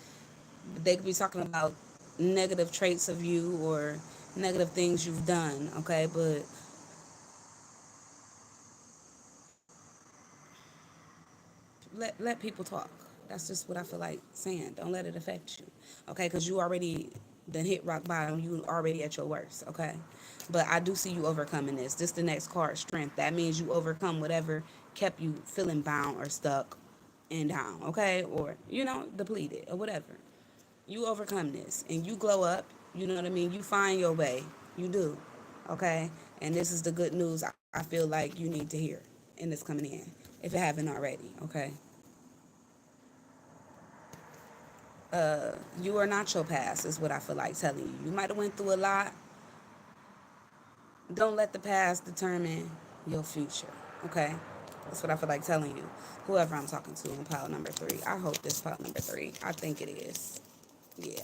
They could be talking about negative traits of you or negative things you've done. Okay, but let people talk. That's just what I feel like saying. Don't let it affect you, okay? Because you already done hit rock bottom. You already at your worst, okay? But I do see you overcoming this. This the next card, strength. That means you overcome whatever kept you feeling bound or stuck and down, okay? Or, depleted or whatever. You overcome this and you glow up. You know what I mean? You find your way. You do, okay? And this is the good news I feel like you need to hear in this coming in, if it haven't already, okay? You are not your past is what I feel like telling you. You might have went through a lot. Don't let the past determine your future. Okay? That's what I feel like telling you. Whoever I'm talking to in pile number 3. I hope this pile number 3. I think it is. Yeah.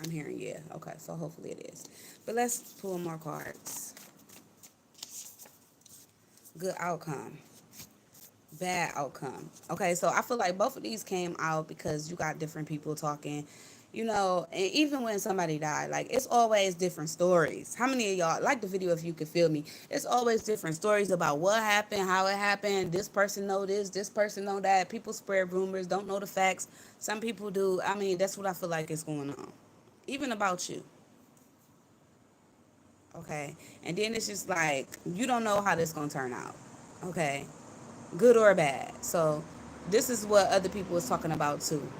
I'm hearing yeah. Okay, so hopefully it is. But let's pull more cards. Good outcome. Bad outcome. Okay, so I feel like both of these came out because you got different people talking. And even when somebody died, like it's always different stories. How many of y'all like the video if you could feel me? It's always different stories about what happened, how it happened. This person know this person know that. People spread rumors, don't know the facts. Some people do. I mean, that's what I feel like is going on. Even about you. Okay. And then it's just like you don't know how this gonna turn out. Okay. Good or bad. So this is what other people was talking about too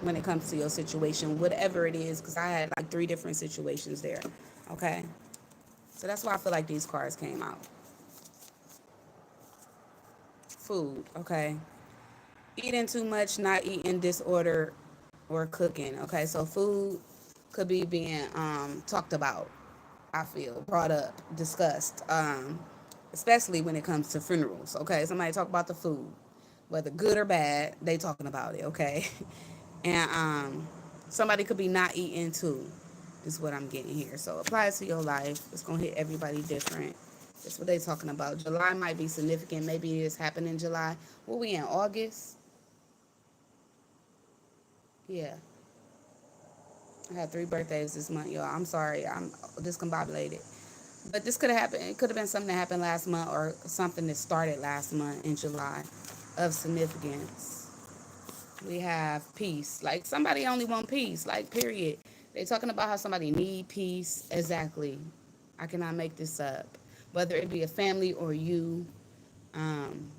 when it comes to your situation, whatever it is, because I had like 3 different situations there. Okay. So that's why I feel like these cards came out. Food. Okay. Eating too much, not eating disorder, or cooking. Okay. So food could be being talked about, I feel, brought up, discussed, especially when it comes to funerals. Okay. Somebody talk about the food, whether good or bad, they talking about it. Okay. And somebody could be not eating too, is what I'm getting here. So apply it to your life. It's gonna hit everybody different. That's what they talking about. July might be significant. Maybe it's happening in July. What we in August? Yeah. I had 3 birthdays this month, y'all. I'm sorry. I'm discombobulated. But this could have happened. It could have been something that happened last month or something that started last month in July of significance. We have peace. Like somebody only want peace. Like period. They talking about how somebody need peace. Exactly. I cannot make this up. Whether it be a family or you, um,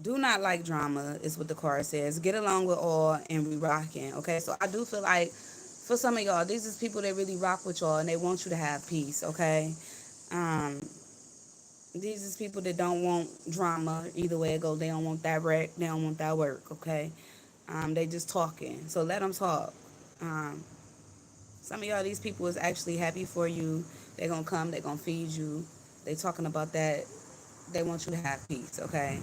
do not like drama is what the card says. Get along with all and we rocking. Okay, so I do feel like for some of y'all, these is people that really rock with y'all and they want you to have peace. Okay, um, these is people that don't want drama. Either way it goes, they don't want that wreck. They don't want that work. Okay, they just talking. So let them talk. Um, some of y'all, these people is actually happy for you. They're gonna come. They're gonna feed you. They talking about that. They want you to have peace. Okay,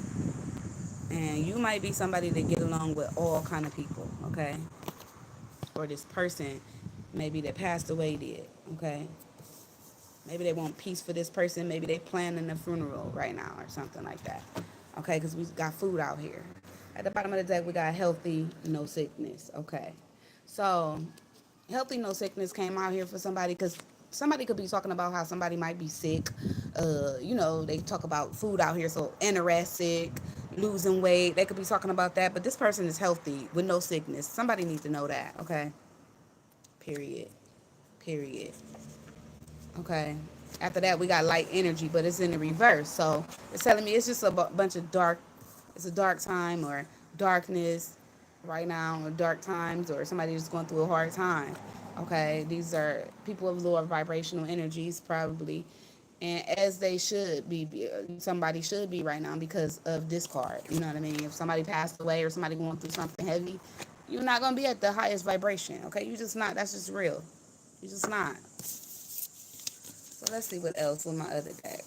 and you might be somebody that get along with all kind of people. Okay, or this person maybe that passed away did. Okay, maybe they want peace for this person. Maybe they planning a funeral right now or something like that. Okay, because we got food out here. At the bottom of the deck, we got healthy, no sickness. Okay, so healthy, no sickness came out here for somebody because somebody could be talking about how somebody might be sick. They talk about food out here, so anorexic, losing weight. They could be talking about that, but this person is healthy with no sickness. Somebody needs to know that. Okay. Period. Period. Okay. After that, we got light energy, but it's in the reverse. So it's telling me it's just a bunch of dark. It's a dark time or darkness right now, or dark times, or somebody just going through a hard time. Okay, these are people of lower vibrational energies, probably, and as they should be. Somebody should be right now because of this card. You know what I mean? If somebody passed away or somebody going through something heavy, you're not gonna be at the highest vibration. Okay, you just not. That's just real. You just not. So let's see what else with my other deck.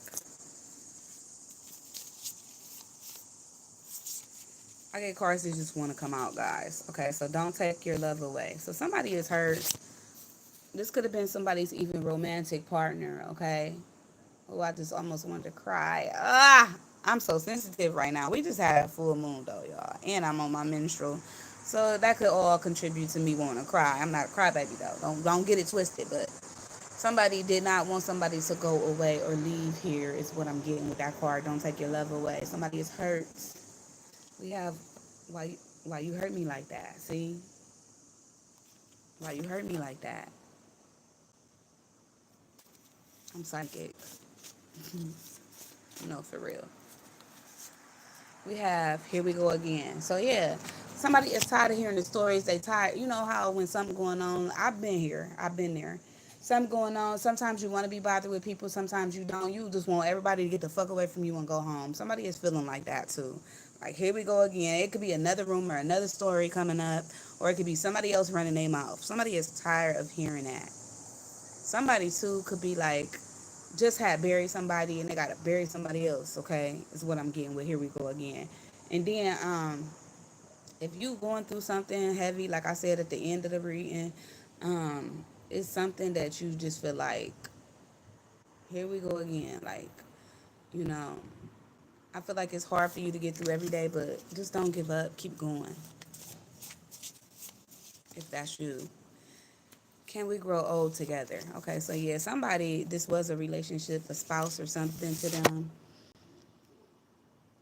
I get cards that just want to come out, guys. Okay, so don't take your love away. So somebody is hurt. This could have been somebody's even romantic partner, okay? Oh, I just almost wanted to cry. I'm so sensitive right now. We just had a full moon, though, y'all. And I'm on my menstrual. So that could all contribute to me wanting to cry. I'm not a crybaby, though. Don't get it twisted, but somebody did not want somebody to go away or leave here is what I'm getting with that card. Don't take your love away. Somebody is hurt. We have why you hurt me like that. See, why you hurt me like that. I'm psychic. No, for real. We have here we go again. So yeah, somebody is tired of hearing the stories. They tired. You know how when something going on, I've been here. I've been there. Something going on. Sometimes you want to be bothered with people. Sometimes you don't. You just want everybody to get the fuck away from you and go home. Somebody is feeling like that too. Like here we go again. It could be another rumor, another story coming up, or it could be somebody else running their mouth. Somebody is tired of hearing that. Somebody too could be like just had buried somebody and they gotta bury somebody else, okay? Is what I'm getting with here we go again. And then if you going through something heavy, like I said at the end of the reading, it's something that you just feel like, here we go again. Like, you know, I feel like it's hard for you to get through every day, but just don't give up. Keep going. If that's you. Can we grow old together? Okay, so yeah, somebody, this was a relationship, a spouse or something to them.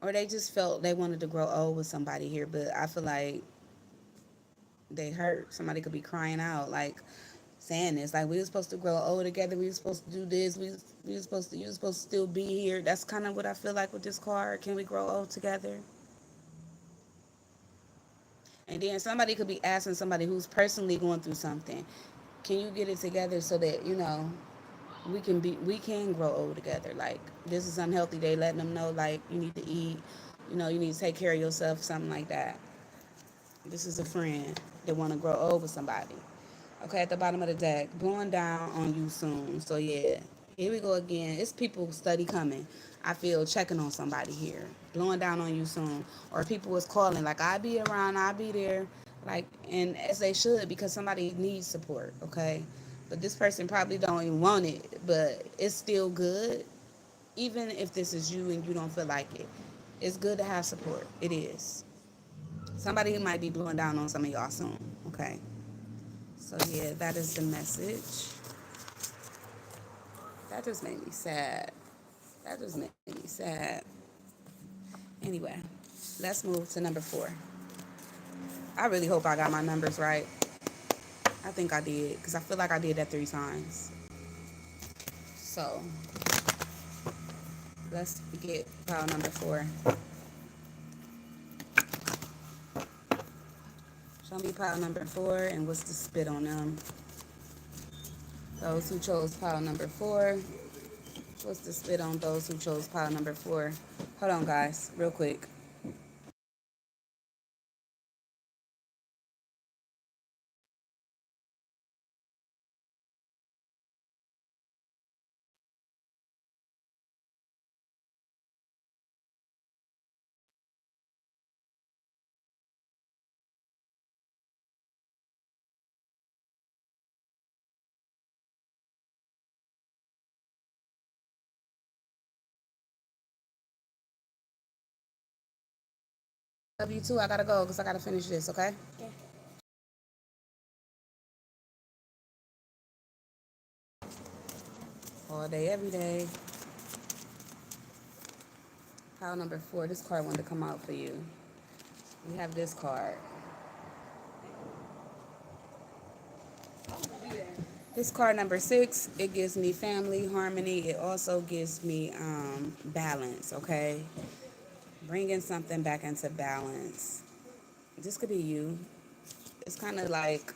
Or they just felt they wanted to grow old with somebody here, but I feel like they hurt. Somebody could be crying out, like saying this, like we were supposed to grow old together. We were supposed to do this. We were supposed to. You were supposed to still be here. That's kind of what I feel like with this card. Can we grow old together? And then somebody could be asking somebody who's personally going through something. Can you get it together so that we can grow old together? Like this is unhealthy. They letting them know like you need to eat. You need to take care of yourself. Something like that. This is a friend that want to grow old with somebody. Okay, at the bottom of the deck, blowing down on you soon. So yeah, here we go again. It's people study coming. I feel checking on somebody here, blowing down on you soon, or people was calling like I'll be around, I'll be there, like and as they should because somebody needs support. Okay, but this person probably don't even want it, but it's still good, even if this is you and you don't feel like it. It's good to have support. It is. Somebody might be blowing down on some of y'all soon. Okay. So yeah, that is the message. That just made me sad. That just made me sad. Anyway, let's move to number 4. I really hope I got my numbers right. I think I did because I feel like I did that 3 times. So let's get pile number 4. Show me pile number 4 and what's the spit on them. Those who chose pile number 4. What's the spit on those who chose pile number 4? Hold on, guys, real quick. Love you too. I gotta go because I gotta finish this, okay? All day, every day. Pile number 4. This card wanted to come out for you. We have this card. This card number 6, it gives me family, harmony. It also gives me balance, okay? Bringing something back into balance. This could be you. It's kind of like,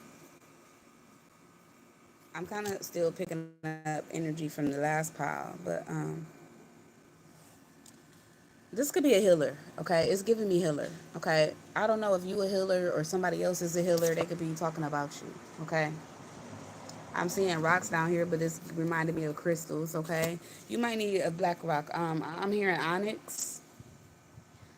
I'm kind of still picking up energy from the last pile, but this could be a healer, okay? It's giving me healer, okay? I don't know if you a healer or somebody else is a healer. They could be talking about you, okay? I'm seeing rocks down here, but it's reminding me of crystals, okay? You might need a black rock. I'm hearing onyx.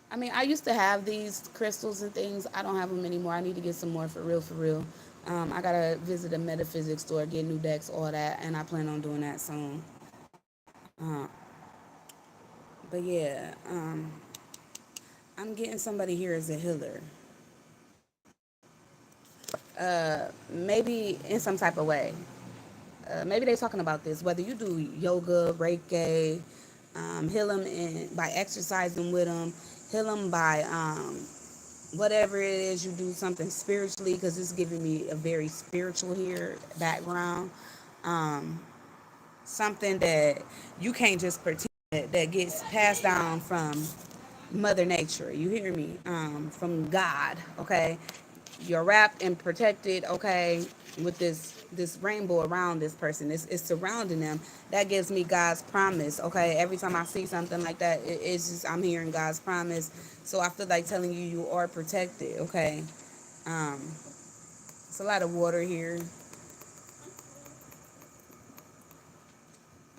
I mean, I used to have these crystals and things. I don't have them anymore. I need to get some more for real, for real. I gotta visit a metaphysics store, get new decks, all that, and I plan on doing that soon. But yeah, I'm getting somebody here as a healer. Maybe in some type of way. Maybe they're talking about this. Whether you do yoga, Reiki, heal them by exercising with them, heal them by whatever it is you do, something spiritually, because it's giving me a very spiritual here background. Um, Something that you can't just pretend, that gets passed down from Mother Nature. You hear me? From God. Okay, you're wrapped and protected. Okay, with this rainbow around this person, it's surrounding them. That gives me God's promise. Okay, every time I see something like that, it's just I'm hearing God's promise. So I feel like telling you you are protected. Okay, um, it's a lot of water here.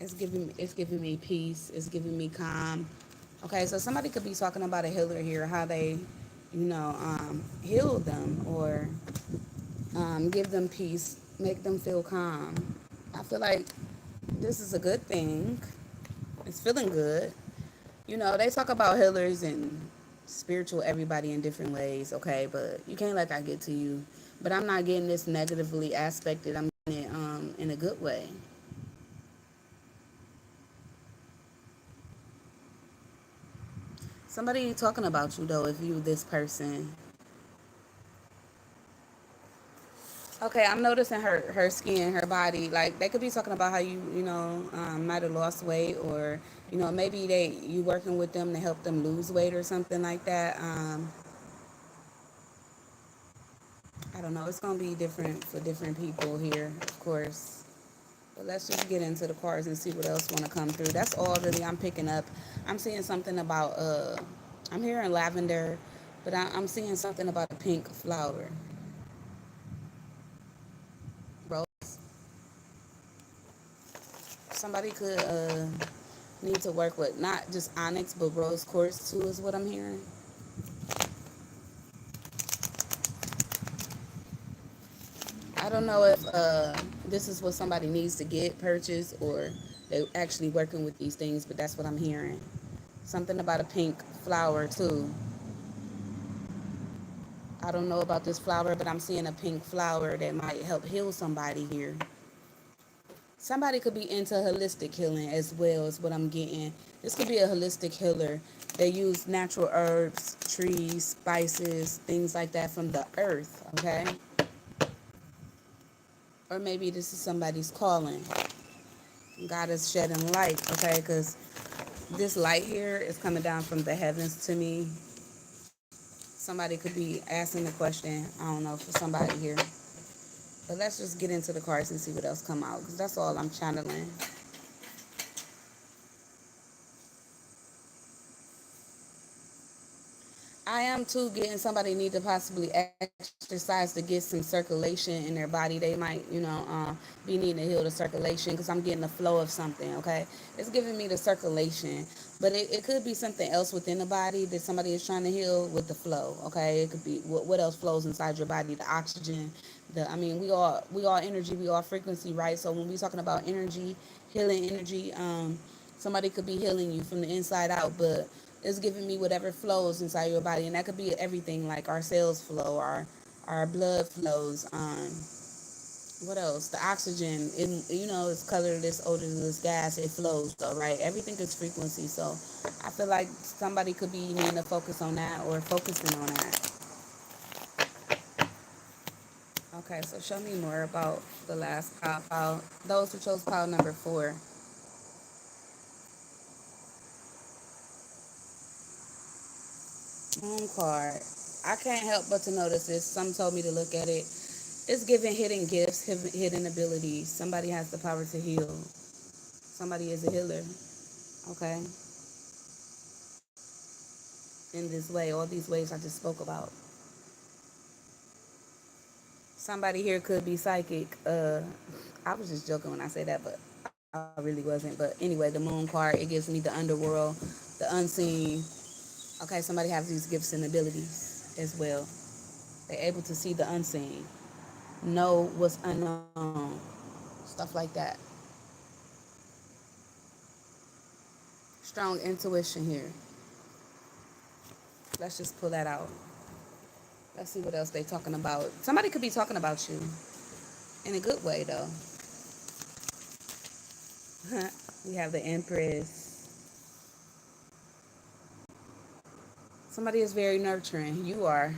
It's giving me peace. It's giving me calm. Okay, so somebody could be talking about a healer here, how they, heal them, or give them peace, make them feel calm. I feel like this is a good thing. It's feeling good. They talk about healers and spiritual everybody in different ways, okay, but you can't let that get to you. But I'm not getting this negatively aspected. I'm getting it in a good way. Somebody talking about you though, if you this person. Okay, I'm noticing her skin, her body. Like they could be talking about how you might have lost weight, or maybe you working with them to help them lose weight or something like that. I don't know. It's gonna be different for different people here, of course. But let's just get into the cards and see what else want to come through. That's all really I'm picking up. I'm seeing something about I'm hearing lavender, but I'm seeing something about a pink flower. Rose. Somebody could need to work with not just onyx but rose quartz too, is what I'm hearing. I don't know if this is what somebody needs to get purchased, or they actually working with these things, but that's what I'm hearing. Something about a pink flower too. I don't know about this flower, but I'm seeing a pink flower that might help heal somebody here. Somebody could be into holistic healing as well, is what I'm getting. This could be a holistic healer. They use natural herbs, trees, spices, things like that from the earth, okay? Or maybe this is somebody's calling. God is shedding light, okay? Because this light here is coming down from the heavens to me. Somebody could be asking the question, I don't know, for somebody here. But let's just get into the cards and see what else come out, because that's all I'm channeling. I am too getting somebody need to possibly exercise to get some circulation in their body. They might, be needing to heal the circulation, because I'm getting the flow of something, okay? It's giving me the circulation, but it could be something else within the body that somebody is trying to heal with the flow, okay? It could be what else flows inside your body, the oxygen, I mean, we all energy, we all frequency, right? So when we talking about energy, healing energy, somebody could be healing you from the inside out, but it's giving me whatever flows inside your body, and that could be everything, like our cells flow, our blood flows. What else? The oxygen, it's colorless, odorless gas. It flows, though, right? Everything is frequency. So I feel like somebody could be needing to focus on that, or focusing on that. Okay, so show me more about the last pile. Those who chose pile number 4. Moon card. I can't help but to notice this. Some told me to look at it. It's giving hidden gifts, hidden abilities. Somebody has the power to heal. Somebody is a healer. Okay. In this way, all these ways I just spoke about. Somebody here could be psychic. I was just joking when I say that, but I really wasn't. But anyway, the moon card, it gives me the underworld, the unseen. Okay, somebody has these gifts and abilities as well. They're able to see the unseen, know what's unknown, stuff like that. Strong intuition here. Let's just pull that out. Let's see what else they talking about. Somebody could be talking about you in a good way, though. We have the Empress. Somebody is very nurturing. You are.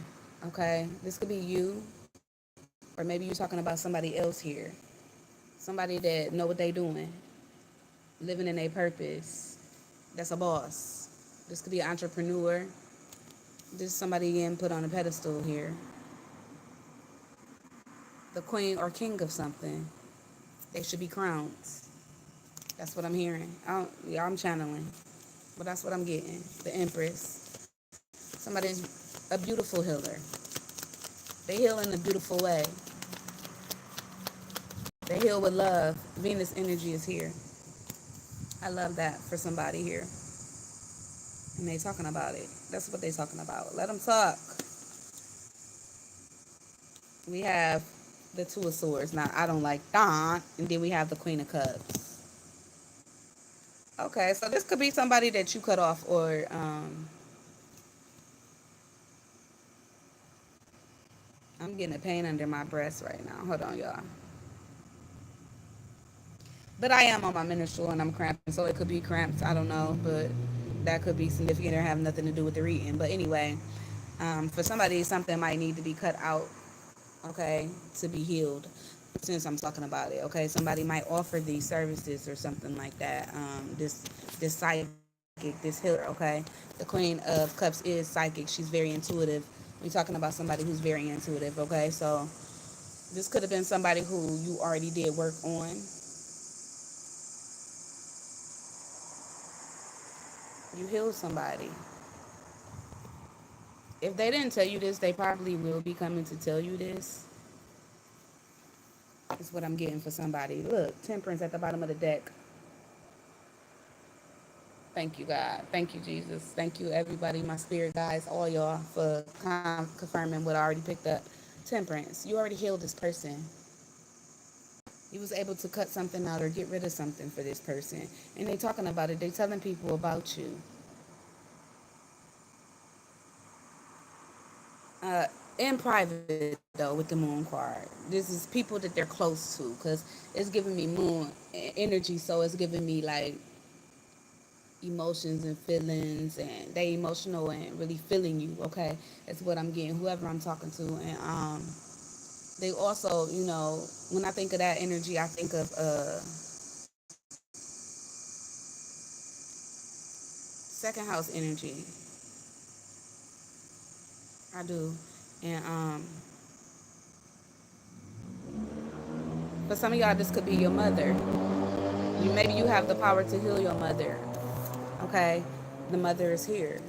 Okay. This could be you, or maybe you're talking about somebody else here. Somebody that know what they doing, living in a purpose. That's a boss. This could be an entrepreneur. This is somebody getting put on a pedestal here. The queen or king of something. They should be crowned. That's what I'm hearing. Yeah, I'm channeling, but that's what I'm getting. The Empress. Somebody's a beautiful healer. They heal in a beautiful way. They heal with love. Venus energy is here. I love that for somebody here. And they talking about it. That's what they talking about. Let them talk. We have the Two of Swords. Now, I don't like that. And then we have the Queen of Cups. Okay, so this could be somebody that you cut off or I'm getting a pain under my breast right now. Hold on, y'all. But I am on my menstrual and I'm cramping, so it could be cramps. I don't know, but that could be significant or have nothing to do with the reading. But anyway, for somebody, something might need to be cut out, okay, to be healed. Since I'm talking about it, okay, somebody might offer these services or something like that. This psychic, this healer, okay. The Queen of Cups is psychic. She's very intuitive. We're talking about somebody who's very intuitive, okay. So this could have been somebody who you already did work on. You healed somebody. If they didn't tell you this, they probably will be coming to tell you this. That's what I'm getting for somebody. Look, Temperance at the bottom of the deck. Thank you, God. Thank you, Jesus. Thank you, everybody, my spirit guys, all y'all, for confirming what I already picked up. Temperance, you already healed this person. You was able to cut something out or get rid of something for this person. And they talking about it. They telling people about you. Uh, in private though with the moon card, this is people that they're close to because it's giving me moon energy, so it's giving me like emotions and feelings, and they emotional and really feeling you. Okay, that's what I'm getting, whoever I'm talking to. And they also, you know, when I think of that energy, I think of second house energy. I do. And for some of y'all, this could be your mother. Maybe you have the power to heal your mother. Okay, the mother is here.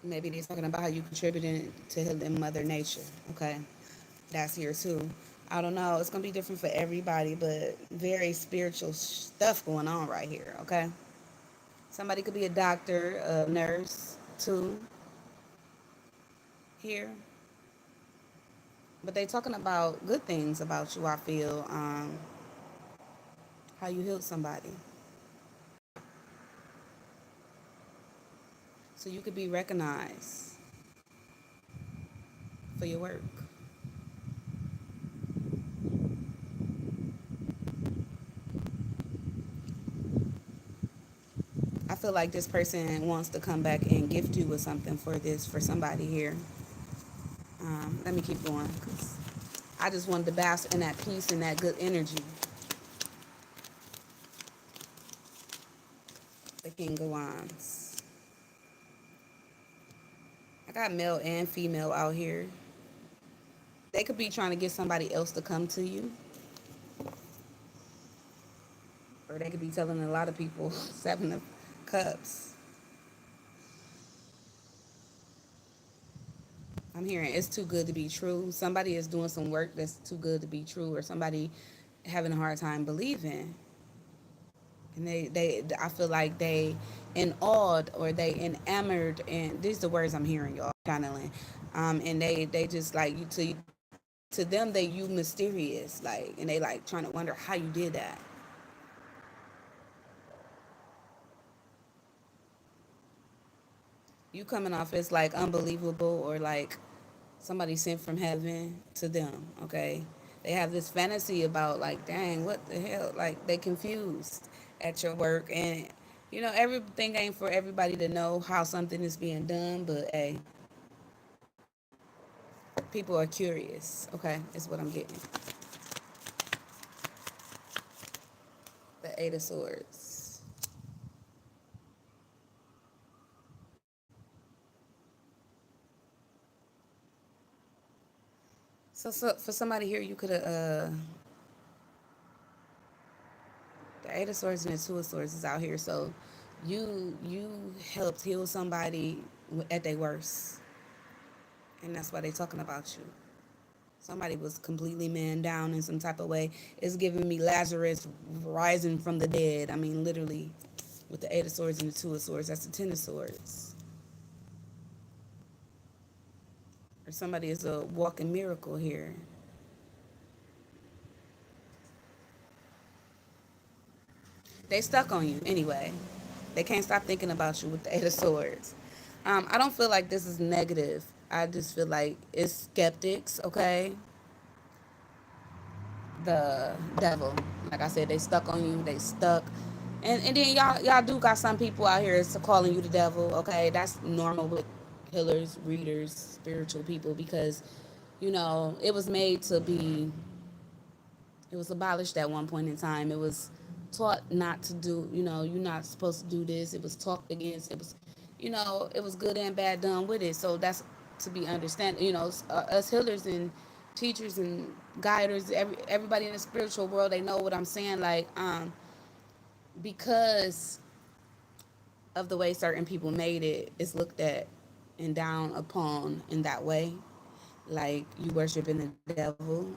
Maybe they're talking about how you contributed to healing Mother Nature. Okay, that's here too. I don't know. It's gonna be different for everybody, but very spiritual stuff going on right here. Okay, somebody could be a doctor, a nurse too here, but they talking about good things about you. I feel how you healed somebody, so you could be recognized for your work. I feel like this person wants to come back and gift you with something for this, for somebody here. Let me keep going because I just wanted to bask in that peace and that good energy. The King of Wands. I got male and female out here. They could be trying to get somebody else to come to you, or they could be telling a lot of people Seven of Cups. I'm hearing it's too good to be true. Somebody is doing some work that's too good to be true, or somebody having a hard time believing. And I feel like they awed or they enamored, and these are the words I'm hearing, y'all channeling. And they just like you to them they you mysterious, like, and they like trying to wonder how you did that. You coming off as like unbelievable or like somebody sent from heaven to them, okay? They have this fantasy about like, dang, what the hell? Like they confused at your work, and you know everything ain't for everybody to know how something is being done. But hey, people are curious. Okay, is what I'm getting. The Eight of Swords. So for somebody here, you could have the Eight of Swords and the Two of Swords is out here. So you helped heal somebody at their worst, and that's why they talking about you. Somebody was completely man down in some type of way. It's giving me Lazarus rising from the dead. I mean, literally, with the Eight of Swords and the Two of Swords. That's the Ten of Swords. Or somebody is a walking miracle here. They stuck on you anyway. They can't stop thinking about you with the Eight of Swords. I don't feel like this is negative. I just feel like it's skeptics, okay? The devil. Like I said, they stuck on you. They stuck. And then y'all do got some people out here calling you the devil, okay? That's normal with healers, readers, spiritual people because, you know, it was made to be, it was abolished at one point in time. It was taught not to do, you know, you're not supposed to do this. It was talked against. It was, you know, it was good and bad done with it. So that's to be understand. You know, us healers and teachers and guiders, everybody in the spiritual world, they know what I'm saying. Like, because of the way certain people made it, it's looked at and down upon in that way. Like you worshiping the devil.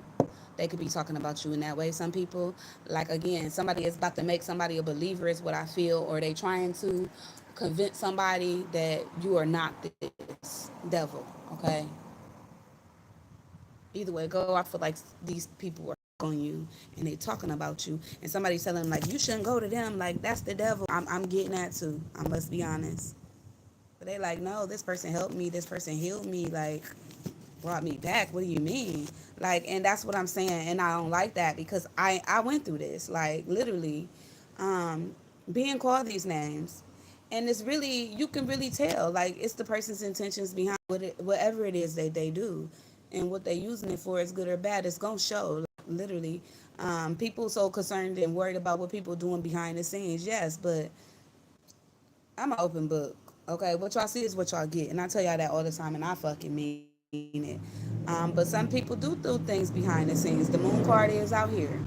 They could be talking about you in that way. Some people, like again, somebody is about to make somebody a believer is what I feel, or they trying to convince somebody that you are not this devil. Okay. Either way, go. I feel like these people are on you and they talking about you, and somebody's telling them like you shouldn't go to them. Like that's the devil. I'm getting that too. I must be honest. But they like, no, this person helped me. This person healed me. Like brought me back. What do you mean? Like, and that's what I'm saying. And I don't like that because I went through this, like literally, um, being called these names, and it's really you can really tell like it's the person's intentions behind whatever it is that they do, and what they using it for is good or bad. It's gonna show like, literally. People so concerned and worried about what people doing behind the scenes. Yes, but I'm an open book. Okay, what y'all see is what y'all get, and I tell y'all that all the time, and I fucking mean it. But some people do things behind the scenes. The moon party is out here,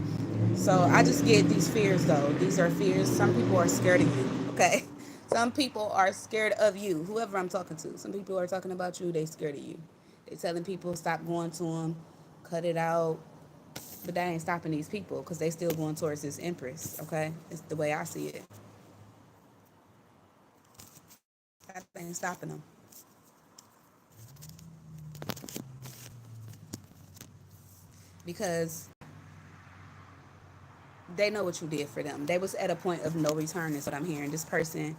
so I just get these fears though. These are fears. Some people are scared of you. Okay, some people are scared of you. Whoever I'm talking to. Some people are talking about you. They scared of you. They telling people stop going to them, cut it out. But that ain't stopping these people because they still going towards this empress. Okay, it's the way I see it. That ain't stopping them. Because they know what you did for them. They was at a point of no return is what I'm hearing. This person,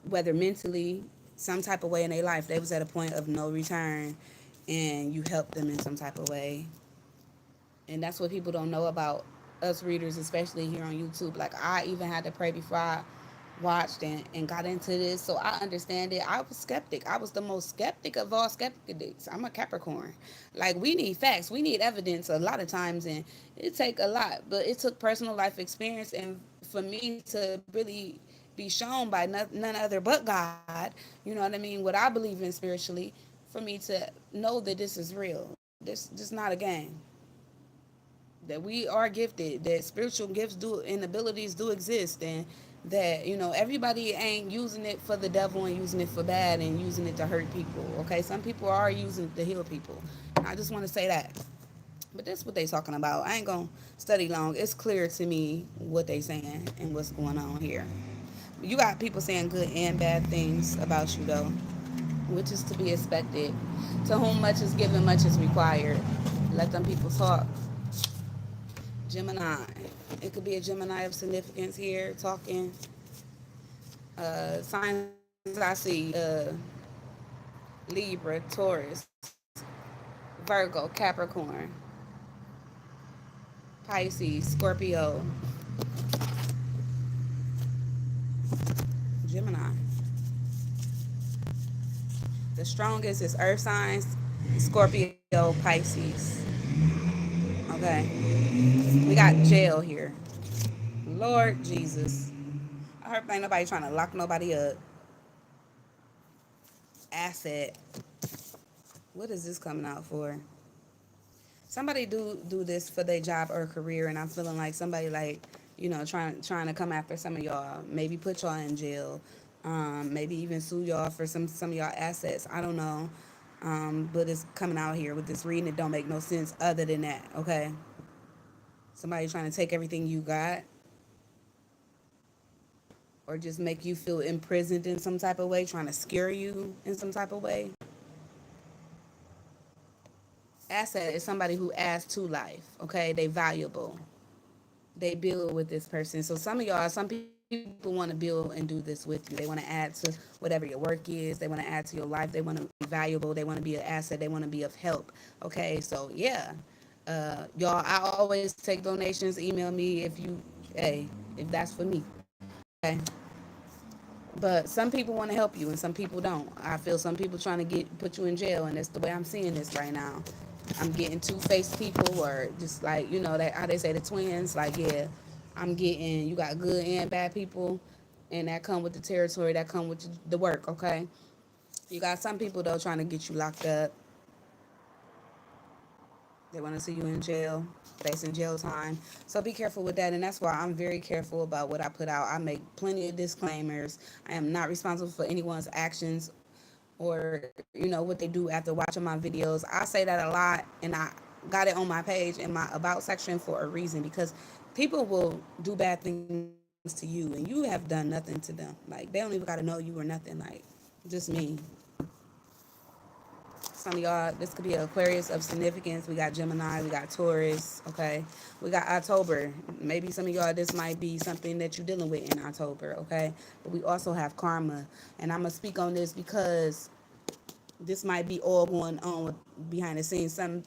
whether mentally, some type of way in their life, they was at a point of no return and you helped them in some type of way. And that's what people don't know about us readers, especially here on YouTube. Like I even had to pray before I watched and got into this, so I understand it. I was skeptic. I was the most skeptic of all skeptics. I'm a Capricorn. Like we need facts, we need evidence a lot of times, and it take a lot. But it took personal life experience, and for me to really be shown by none other but God. You know what I mean? What I believe in spiritually, for me to know that this is real. This not a game, that we are gifted, that spiritual gifts do and abilities do exist, and that you know everybody ain't using it for the devil and using it for bad and using it to hurt people. Okay, some people are using it to heal people. And I just want to say that. But that's what they talking about. I ain't gonna study long. It's clear to me what they saying and what's going on here. You got people saying good and bad things about you though, which is to be expected. To whom much is given, much is required. Let them people talk. Gemini. It could be a Gemini of significance here talking. Signs I see Libra, Taurus, Virgo, Capricorn. Pisces, Scorpio, Gemini. The strongest is earth signs, Scorpio, Pisces. Okay. We got jail here. Lord Jesus. I hope ain't nobody trying to lock nobody up. Asset. What is this coming out for? Somebody do this for their job or career, and I'm feeling like somebody like, trying to come after some of y'all. Maybe put y'all in jail. Maybe even sue y'all for some of y'all assets. I don't know. But it's coming out here with this reading. It don't make no sense other than that. Okay. Somebody trying to take everything you got, or just make you feel imprisoned in some type of way, trying to scare you in some type of way. Asset is somebody who adds to life. Okay, they valuable. They build with this person. So some people want to build and do this with you. They want to add to whatever your work is. They want to add to your life. They want to be valuable. They want to be an asset. They want to be of help. Okay, so yeah, y'all. I always take donations. Email me if that's for me. Okay. But some people want to help you and some people don't. I feel some people trying to put you in jail, and that's the way I'm seeing this right now. I'm getting two-faced people, or just like, that how they say the twins. Like, yeah, I'm getting, you got good and bad people, and that come with the territory, that come with the work. Okay, you got some people though trying to get you locked up. They want to see you in jail, facing jail time. So be careful with that. And that's why I'm very careful about what I put out. I make plenty of disclaimers. I am not responsible for anyone's actions or, what they do after watching my videos. I say that a lot, and I got it on my page in my about section for a reason, because people will do bad things to you and you have done nothing to them. Like, they don't even got to know you or nothing. Like, just me. Some of y'all, this could be Aquarius of significance. We got Gemini, we got Taurus, okay? We got October. Maybe some of y'all, this might be something that you're dealing with in October, okay? But we also have karma. And I'm going to speak on this because this might be all going on behind the scenes. Some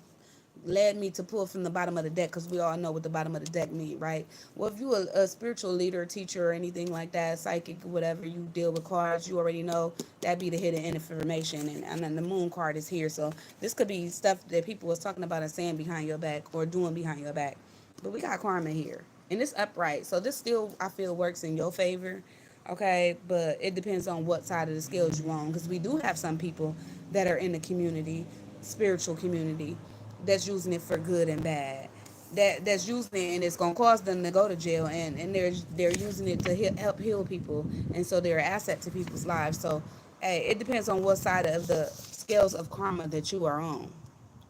led me to pull from the bottom of the deck, because we all know what the bottom of the deck mean, right? Well, if you a spiritual leader, teacher, or anything like that, psychic, whatever, you deal with cards, you already know that be the hidden information. And then the moon card is here. So this could be stuff that people was talking about and saying behind your back or doing behind your back. But we got karma here. And it's upright. So this still, I feel, works in your favor. Okay, but it depends on what side of the scales you on, because we do have some people that are in the community, spiritual community, that's using it for good and bad. That's using it, and it's gonna cause them to go to jail, and they're using it to help heal people, and so they're an asset to people's lives. So, hey, it depends on what side of the scales of karma that you are on.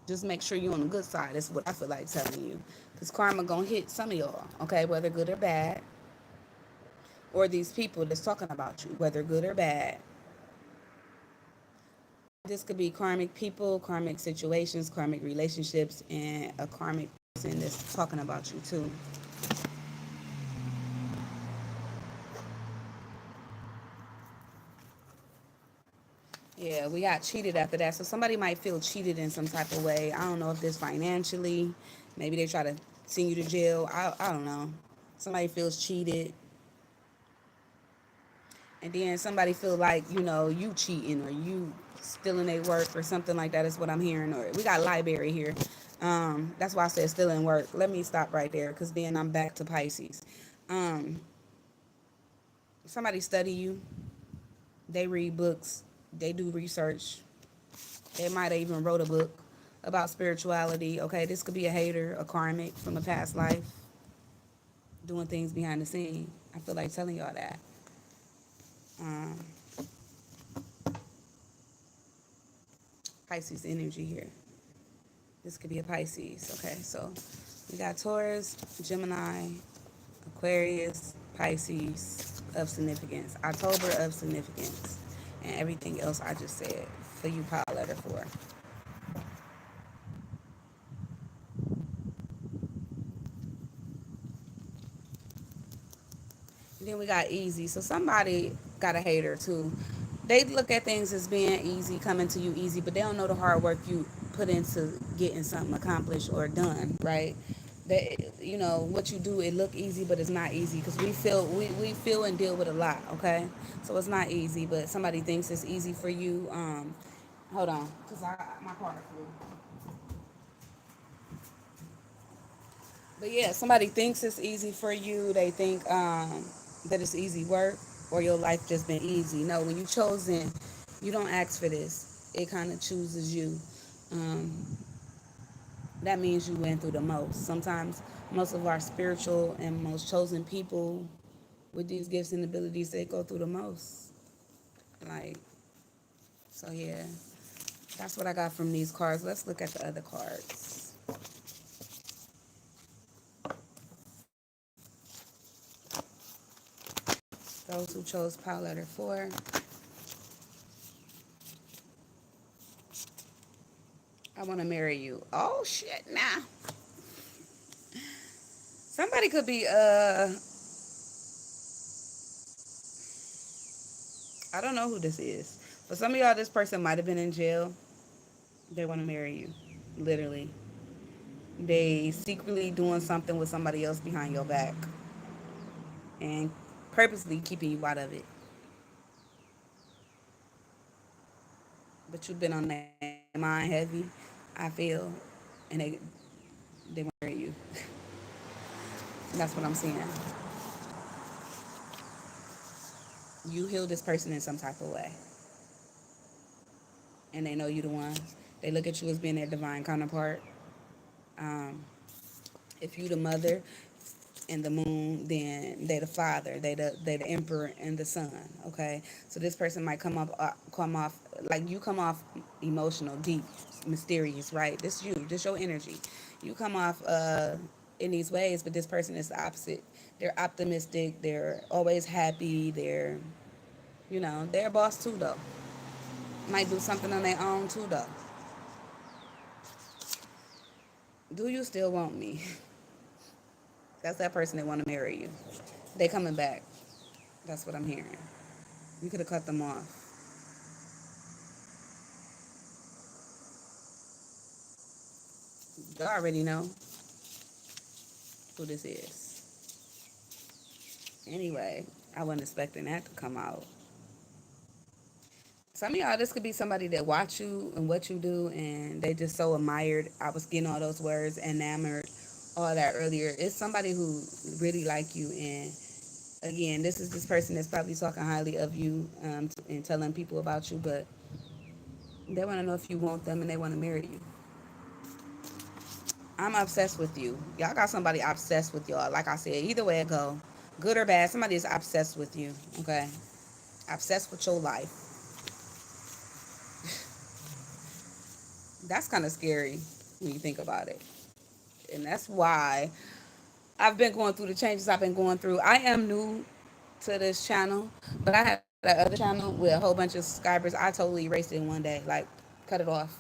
Just make sure you're on the good side. That's what I feel like telling you, because karma gonna hit some of y'all, okay, whether good or bad, or these people that's talking about you, whether good or bad. This could be karmic people, karmic situations, karmic relationships, and a karmic person that's talking about you too. Yeah, we got cheated after that. So somebody might feel cheated in some type of way. I don't know if this financially. Maybe they try to send you to jail. I don't know. Somebody feels cheated. And then somebody feel like, you cheating or you stealing their work or something like that is what I'm hearing. Or we got library here. That's why I said stealing work. Let me stop right there, because then I'm back to Pisces. Um, Somebody study you. They read books. They do research. They might have even wrote a book about spirituality. Okay, this could be a hater, a karmic from a past life, doing things behind the scene. I feel like telling y'all that. Um, Pisces energy here. This could be a Pisces. Okay, so we got Taurus, Gemini, Aquarius, Pisces of significance, October of significance, and everything else I just said for you, pile letter 4. And then we got easy. So somebody got a hater too. They look at things as being easy, coming to you easy, but they don't know the hard work you put into getting something accomplished or done, right? that what you do, it look easy, but it's not easy, because we feel and deal with a lot. Okay, so it's not easy, but somebody thinks it's easy for you. Hold on, because my car flew. But yeah, somebody thinks it's easy for you. They think that it's easy work, or your life just been easy. No, when you chosen, you don't ask for this. It kind of chooses you. Um, that means you went through the most. Sometimes most of our spiritual and most chosen people with these gifts and abilities, they go through the most. Like, so yeah, that's what I got from these cards. Let's look at the other cards. Those who chose pile letter 4. I want to marry you. Oh shit, nah. Somebody could be I don't know who this is. But some of y'all, this person might have been in jail. They want to marry you. Literally. They secretly doing something with somebody else behind your back and purposely keeping you out of it. But you've been on their mind heavy, I feel, and they want to marry you. That's what I'm seeing. You heal this person in some type of way, and they know you the one. They look at you as being their divine counterpart. Um, if you the mother and the moon, then they the father. They the emperor and the son. Okay, so this person might come off like you come off emotional, deep, mysterious. Right? This you. This your energy. You come off in these ways, but this person is the opposite. They're optimistic. They're always happy. They're a boss too though. Might do something on their own too though. Do you still want me? That's that person that want to marry you. They coming back. That's what I'm hearing. You could have cut them off. You already know who this is. Anyway, I wasn't expecting that to come out. Some of y'all, this could be somebody that watch you and what you do, and they just so admired. I was getting all those words, enamored, all that earlier. It's somebody who really like you, and again, this person that's probably talking highly of you and telling people about you, but they want to know if you want them and they want to marry you. I'm obsessed with you. Y'all got somebody obsessed with y'all. Like I said, either way it go, good or bad, somebody is obsessed with you. Okay, obsessed with your life. That's kind of scary when you think about it, and that's why I've been going through the changes I've been going through. I am new to this channel, but I had that other channel with a whole bunch of subscribers. I totally erased it in one day, like cut it off.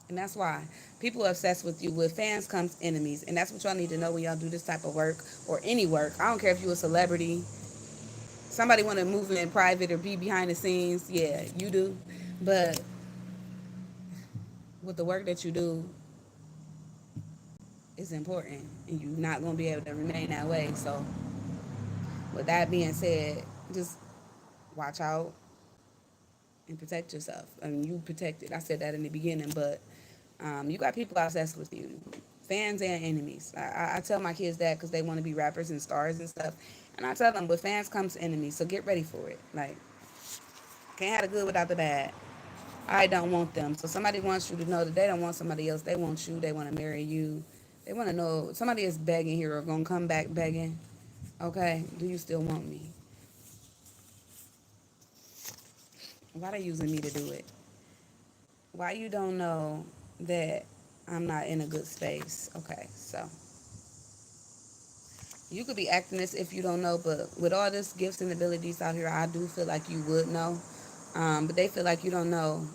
And that's why people are obsessed with you. With fans comes enemies. And that's what y'all need to know when y'all do this type of work or any work. I don't care if you're a celebrity. Somebody want to move in private or be behind the scenes. Yeah, you do. But with the work that you do, it's important. And you're not going to be able to remain that way. So, with that being said, just watch out and protect yourself. I mean, you protect it. I said that in the beginning, but you got people obsessed with you, fans and enemies. I tell my kids that because they want to be rappers and stars and stuff, and I tell them, with fans comes enemies, so get ready for it. Like, can't have the good without the bad. I don't want them. So somebody wants you to know that they don't want somebody else. They want you. They want to marry you. They want to know somebody is begging here or gonna come back begging. Okay, do you still want me? Why they using me to do it? Why you don't know that I'm not in a good space? Okay, so you could be acting this if you don't know, but with all this gifts and abilities out here, I do feel like you would know. But they feel like you don't know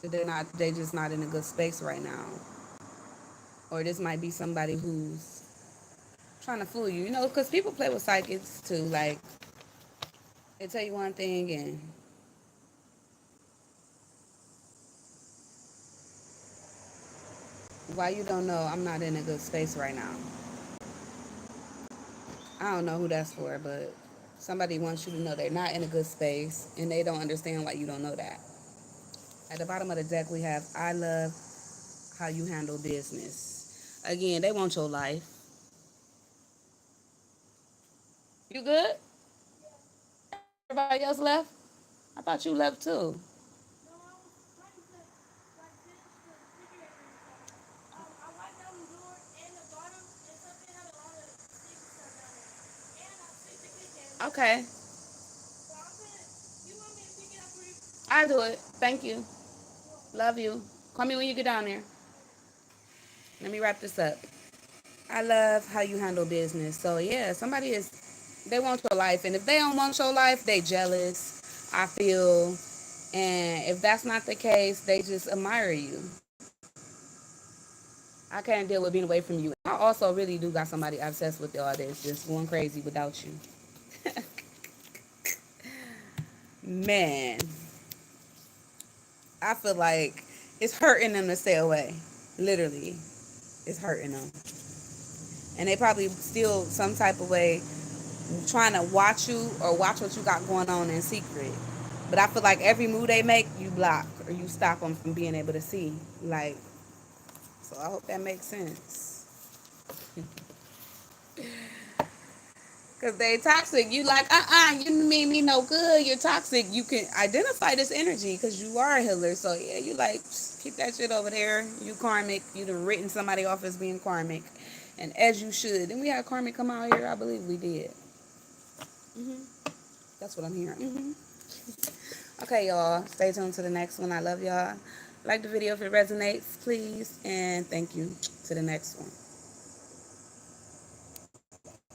that they just not in a good space right now. Or this might be somebody who's trying to fool you, because people play with psychics too. Like, they tell you one thing and Why you don't know I'm not in a good space right now. I don't know who that's for, but somebody wants you to know they're not in a good space and they don't understand why you don't know that. At the bottom of the deck, we have I love how you handle business. Again, they want your life. You good? Everybody else left? I thought you left too. Okay, I do it. Thank you. Love you. Call me when you get down there. Let me wrap this up. I love how you handle business. So yeah, somebody is they want your life, and if they don't want your life, they jealous. I feel, and if that's not the case, they just admire you. I can't deal with being away from you. I also really do got somebody obsessed with all this, just going crazy without you. Man, I feel like it's hurting them to stay away. Literally, it's hurting them, and they probably still some type of way trying to watch you or watch what you got going on in secret. But I feel like every move they make, you block or you stop them from being able to see. Like, so I hope that makes sense. Cause they toxic. You like, you mean me no good. You're toxic. You can identify this energy because you are a healer. So yeah, you like keep that shit over there. You karmic. You done written somebody off as being karmic, and as you should. Then we had karmic come out here. I believe we did. That's what I'm hearing. Okay, y'all. Stay tuned to the next one. I love y'all. Like the video if it resonates, please, and thank you. To the next one.